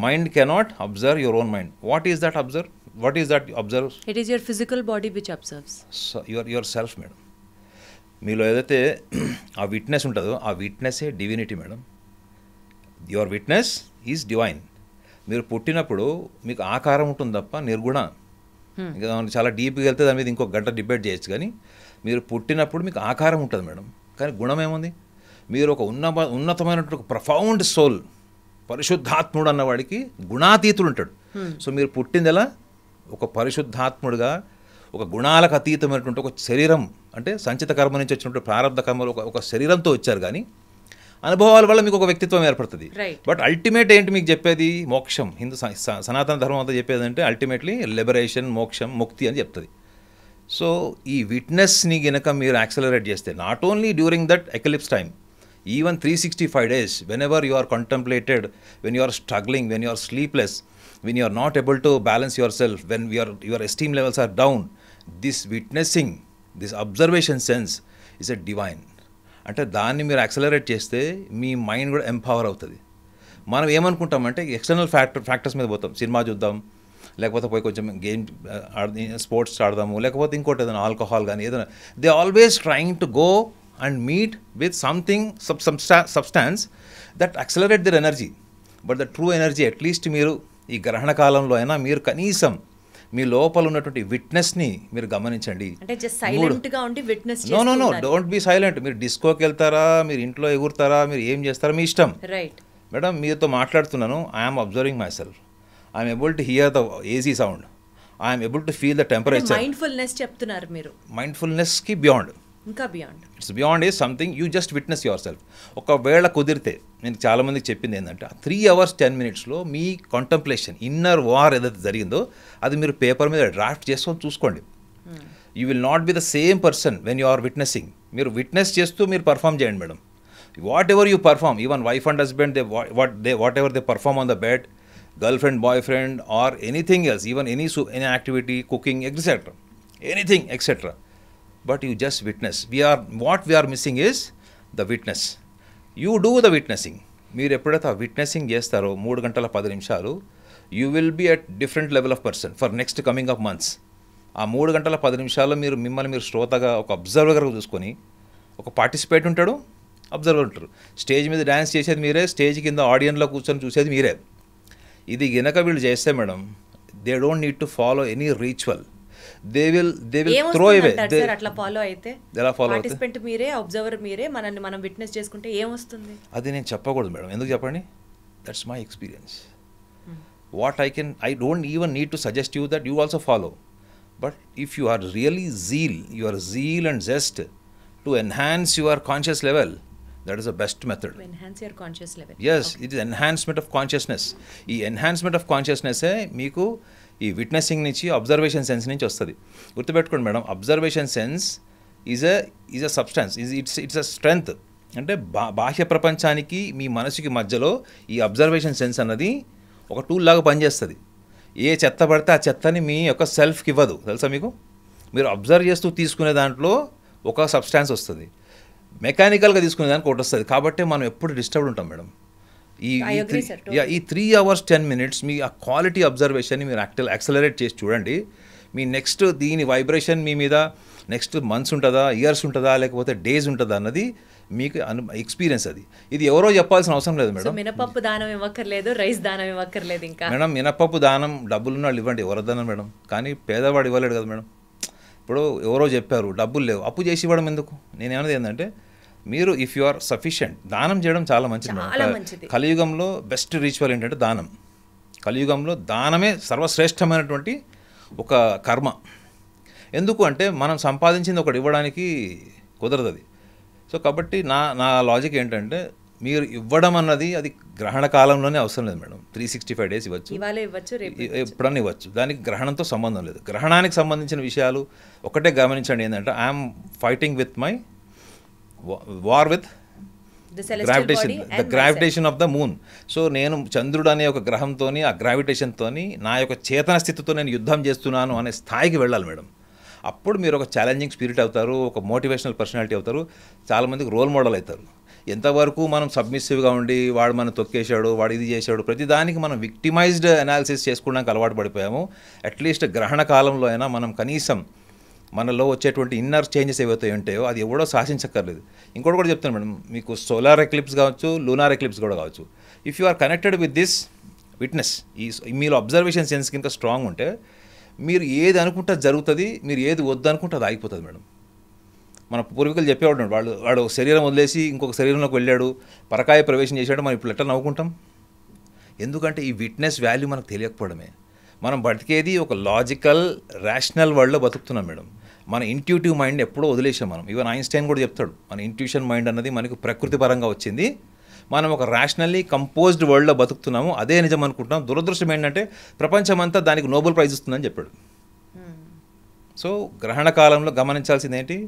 Mind cannot observe your own mind. What is that observe? What is that observe? It is your physical body which observes your self madam. మీలో ఏదైతే ఆ witness ఉంటుందో ఆ విట్నెస్సే divinity madam. Your witness is divine. మీరు పుట్టినప్పుడు మీకు ఆకారం ఉంటుంది తప్ప నిర్గుణ. ఇంకా చాలా డీప్గా వెళ్తే దాని మీద ఇంకొక గంట డిబేట్ చేయొచ్చు. కానీ మీరు పుట్టినప్పుడు మీకు ఆకారం ఉంటుంది మేడం, కానీ గుణం ఏముంది? మీరు ఒక ఉన్నతమైనటువంటి ఒక ప్రొఫౌండ్ సోల్, పరిశుద్ధాత్ముడు అన్నవాడికి గుణాతీతుడు ఉంటాడు. సో మీరు పుట్టింది ఎలా? ఒక పరిశుద్ధాత్ముడుగా, ఒక గుణాలకు అతీతమైనటువంటి ఒక శరీరం, అంటే సంచిత కర్మ నుంచి వచ్చినటువంటి ప్రారంభ కర్మలు ఒక శరీరంతో వచ్చారు. కానీ అనుభవాల వల్ల మీకు ఒక వ్యక్తిత్వం ఏర్పడుతుంది. బట్ అల్టిమేట్ ఏంటి మీకు చెప్పేది? మోక్షం. హిందూ సనాతన ధర్మం అంతా చెప్పేది అంటే అల్టిమేట్లీ లిబరేషన్, మోక్షం, ముక్తి అని చెప్తుంది. సో ఈ విట్నెస్ని గనక మీరు యాక్సలరేట్ చేస్తే not only during that eclipse time, even 365 days, whenever you are contemplated, when you are struggling, when you are sleepless, when you are not able to balance yourself, when your esteem levels are down, this witnessing, this observation sense is a divine. అంటే దాన్ని మీరు accelerate చేస్తే మీ mind కూడా empower అవుతుంది. మనం ఏమనుకుంటామంటే external factors మీద పోతాం, సినిమా చూద్దాం, లేకపోతే పోయి కొంచెం గేమ్ స్పోర్ట్స్ ఆడదాము, లేకపోతే ఇంకోటి ఏదైనా ఆల్కహాల్ కానీ ఏదైనా. They always trying to go and meet with something, substance that accelerate their energy. But the true energy, at least మీరు ఈ గ్రహణ కాలంలో అయినా మీరు కనీసం మీ లోపల ఉన్నటువంటి విట్నెస్ని మీరు గమనించండి. అంటే జస్ట్ సైలెంట్గా ఉండి witness no don't be silent. మీరు డిస్కోకి వెళ్తారా, మీరు ఇంట్లో ఎగురుతారా, మీరు ఏం చేస్తారా మీ ఇష్టం. రైట్ మేడం మీతో మాట్లాడుతున్నాను, I'm observing my self, I'm able to hear the AC sound, I'm able to feel the temperature. Mindfulness చెప్తున్నారు మీరు. మైండ్ఫుల్నెస్కి బియాండ్, ఇంకా beyond, it's beyond is something you just witness your self. ఒకవేళ కుదిరితే నేను చాలామందికి చెప్పింది ఏంటంటే 3 hours 10 minutes మీ కాంటంప్లేషన్, ఇన్నర్ వార్ ఏదైతే జరిగిందో అది మీరు పేపర్ మీద డ్రాఫ్ట్ చేసుకొని చూసుకోండి. You will not be the same person when you are witnessing. మీరు విట్నెస్ చేస్తూ మీరు పర్ఫామ్ చేయండి madam. Whatever you perform, even wife and husband, whatever they perform on the bed, girlfriend, boyfriend, or anything else, even any activity, cooking, etcetera, anything etcetera. But you just witness. What we are missing is the witness. You do the witnessing. మీరు ఎప్పుడైతే ఆ witnessing చేస్తారో 3 గంటల 10 నిమిషాలు, you will be at different level of person for next coming of months. ఆ 3 గంటల 10 నిమిషాల్లో మీరు మిమ్మల్ని మీరు శ్రోతగా ఒక అబ్జర్వర్గా చూసుకొని, ఒక పార్టిసిపేట్ ఉంటాడు, అబ్జర్వర్ ఉంటారు. స్టేజ్ మీద డ్యాన్స్ చేసేది మీరే, స్టేజ్ కింద ఆడియన్లో కూర్చొని చూసేది మీరే. ఇది గనక వీళ్ళు చేస్తే madam, they don't need to follow any ritual. They will throw away. అట్లా ఫాలో అయితే పార్టిసిపెంట్ మీరే, అబ్జర్వర్ మీరే, మనల్ని మనం విట్నెస్ చేసుకుంటే ఏమొస్తుంది? అది నేను చెప్పకూడదు మేడం. ఎందుకు చెప్పండి? That's my experience. What I don't even need to suggest you that you also follow. But if you are really zeal and zest to enhance your conscious level, that is the best method. To enhance your conscious level. Yes, okay. It is enhancement of consciousness. ఈ enhancement of consciousness మీకు ఈ witnessing నుంచి, observation sense నుంచి వస్తుంది. గుర్తుపెట్టుకోండి madam, observation sense is a substance, it's a strength. అంటే బాహ్య ప్రపంచానికి మీ మనసుకి మధ్యలో ఈ అబ్జర్వేషన్ సెన్స్ అన్నది ఒక టూల్ లాగా పనిచేస్తుంది. ఏ చెత్త పడితే ఆ చెత్తని మీ యొక్క సెల్ఫ్కి ఇవ్వదు, తెలుసా మీకు. మీరు అబ్జర్వ్ చేస్తూ తీసుకునే దాంట్లో ఒక సబ్స్టాన్స్ వస్తుంది, మెకానికల్గా తీసుకునే దానికి ఒకటి వస్తుంది. కాబట్టి మనం ఎప్పుడు డిస్టర్బ్డ్ ఉంటాం మేడం. ఈ 3 hours 10 minutes మీ ఆ క్వాలిటీ అబ్జర్వేషన్ని మీరు యాక్సలరేట్ చేసి చూడండి. మీ నెక్స్ట్ దీని వైబ్రేషన్ మీ మీద నెక్స్ట్ మంత్స్ ఉంటుందా, ఇయర్స్ ఉంటుందా, లేకపోతే డేస్ ఉంటుందా అన్నది మీకు ఎక్స్పీరియన్స్. ఇది ఎవరో చెప్పాల్సిన అవసరం లేదు మేడం. మినపప్పు దానం ఇవ్వక్కర్లేదు, రైస్ దానం ఇవ్వక్కర్లేదు. ఇంకా మేడం మినపప్పు దానం డబ్బులున్న వాళ్ళు ఇవ్వండి, ఎవరొద్దన్నారు మేడం. కానీ పేదవాడు ఇవ్వలేడు కదా మేడం. ఇప్పుడు ఎవరో చెప్పారు డబ్బులు లేవు, అప్పు చేసి ఇవ్వడం ఎందుకు? నేనేమన్నది ఏంటంటే, మీరు ఇఫ్ యు ఆర్ సఫిషియెంట్, దానం చేయడం చాలా మంచిది. కలియుగంలో బెస్ట్ రిచువల్ ఏంటంటే దానం. కలియుగంలో దానమే సర్వశ్రేష్టమైనటువంటి ఒక కర్మ. ఎందుకు అంటే మనం సంపాదించింది ఒకటి ఇవ్వడానికి కుదరదు అది. సో కాబట్టి నా లాజిక్ ఏంటంటే, మీరు ఇవ్వడం అన్నది అది గ్రహణ కాలంలోనే అవసరం లేదు మేడం. 365 days ఇవ్వచ్చు, ఎప్పుడన్నా ఇవ్వచ్చు. దానికి గ్రహణంతో సంబంధం లేదు. గ్రహణానికి సంబంధించిన విషయాలు ఒకటే గమనించండి, ఏంటంటే I'm fighting with my war with gravitation of the moon. So నేను చంద్రుడు అనే ఒక గ్రహంతో, ఆ గ్రావిటేషన్తో, నా యొక్క చేతన స్థితితో నేను యుద్ధం చేస్తున్నాను అనే స్థాయికి వెళ్ళాలి మేడం. అప్పుడు మీరు ఒక ఛాలెంజింగ్ స్పిరిట్ అవుతారు, ఒక మోటివేషనల్ పర్సనాలిటీ అవుతారు, చాలామందికి రోల్ మోడల్ అవుతారు. ఎంతవరకు మనం సబ్మిసివ్గా ఉండి వాడు మనం తొక్కేశాడు, వాడు ఇది చేశాడు, ప్రతిదానికి మనం విక్టిమైజ్డ్ అనాలిసిస్ చేసుకోవడానికి అలవాటు పడిపోయాము. అట్లీస్ట్ గ్రహణ కాలంలో అయినా మనం కనీసం మనలో వచ్చేటువంటి ఇన్నర్ చేంజెస్ ఏవైతే ఉంటాయో అది ఎవడో శాసించక్కర్లేదు. ఇంకోటి కూడా చెప్తాను మేడం, మీకు సోలార్ ఎక్లిప్స్ కావచ్చు, లూనార్ ఎక్లిప్స్ కూడా కావచ్చు. If you are connected with this witness, మీరు అబ్జర్వేషన్ సెన్స్ కింద స్ట్రాంగ్ ఉంటే మీరు ఏది అనుకుంటే జరుగుతుంది, మీరు ఏది వద్దు అనుకుంటే అది ఆగిపోతుంది మేడం. మన పూర్వీకులు చెప్పేవాడు, వాడు శరీరం వదిలేసి ఇంకొక శరీరంలోకి వెళ్ళాడు, పరకాయ ప్రవేశం చేశాడు, మనం ఇప్పుడు ఎట్లా నవ్వుకుంటాం? ఎందుకంటే ఈ విట్నెస్ వాల్యూ మనకు తెలియకపోవడమే. మనం బతికేది ఒక లాజికల్ రేషనల్ వరల్డ్లో బతుకుతున్నాం మేడం. మన ఇంట్యూటివ్ మైండ్ ఎప్పుడో వదిలేసాం మనం. ఈవెన్ ఐన్స్టైన్ కూడా చెప్తాడు, మన ఇంట్యూషన్ మైండ్ అన్నది మనకు ప్రకృతి పరంగా వచ్చింది, మనం ఒక రేషనల్లీ కంపోజ్డ్ వరల్డ్లో బతుకుతున్నాము, అదే నిజం అనుకుంటున్నాం. దురదృష్టం ఏంటంటే ప్రపంచమంతా దానికి నోబెల్ ప్రైజ్ ఇస్తుందని చెప్పాడు. సో గ్రహణ కాలంలో గమనించాల్సింది ఏంటి,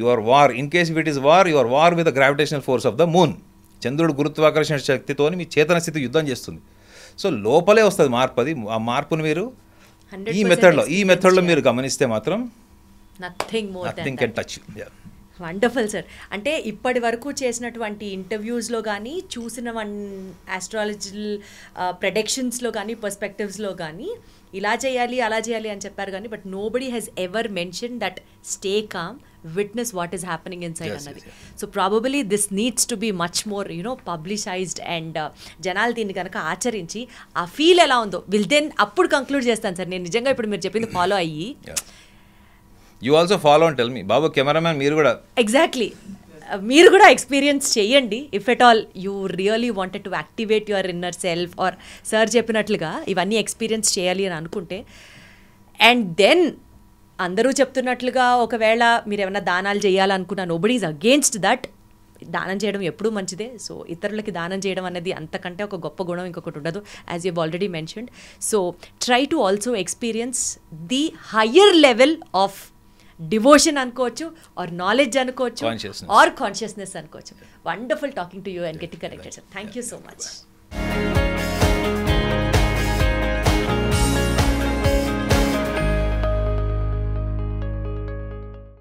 your war, in case if it is war, your war with the gravitational force of the moon. చంద్రుడు గురుత్వాకర్షణ శక్తితో మీ చేతన స్థితి యుద్ధం చేస్తుంది. సో లోపలే వస్తుంది మార్పు. అది ఆ మార్పును మీరు ఈ మెథడ్లో మీరు గమనిస్తే మాత్రం nothing can touch you. Wonderful sir. అంటే ఇప్పటి వరకు చేసినటువంటి ఇంటర్వ్యూస్లో కానీ, చూసిన ఆస్ట్రాలజికల్ ప్రెడిక్షన్స్లో కానీ, పర్స్పెక్టివ్స్లో కానీ ఇలా చేయాలి అలా చేయాలి అని చెప్పారు కానీ, but nobody has ever mention that stay calm, witness what is happening inside అన్నది. So probably this needs to be much more publicised and జనాలు దీన్ని కనుక ఆచరించి ఆ ఫీల్ ఎలా ఉందో దెన్ అప్పుడు కంక్లూడ్ చేస్తాను సార్. నేను నిజంగా ఇప్పుడు మీరు చెప్పింది ఫాలో అయ్యి. You also follow and tell me. బాబు కెమెరామ్యాన్ మీరు కూడా ఎగ్జాక్ట్లీ మీరు కూడా ఎక్స్పీరియన్స్ చేయండి. If at all you really wanted to activate your inner self or sir చెప్పినట్లుగా ఇవన్నీ ఎక్స్పీరియన్స్ చేయాలి అని అనుకుంటే, అండ్ దెన్ అందరూ చెప్తున్నట్లుగా ఒకవేళ మీరు ఏమైనా దానాలు చేయాలనుకున్నా, నోబడీ ఈజ్ అగేన్స్ట్ దట్. దానం చేయడం ఎప్పుడూ మంచిదే. సో ఇతరులకి దానం చేయడం అనేది అంతకంటే ఒక గొప్ప గుణం ఇంకొకటి ఉండదు, as you already mentioned. So try to also experience the higher level of devotion అనుకోవచ్చు, ఆర్ నాలెడ్జ్ అనుకోవచ్చు, ఆర్ కాన్షియస్నెస్ అనుకోవచ్చు. Wonderful talking to you and getting connected sir. Thank you so much.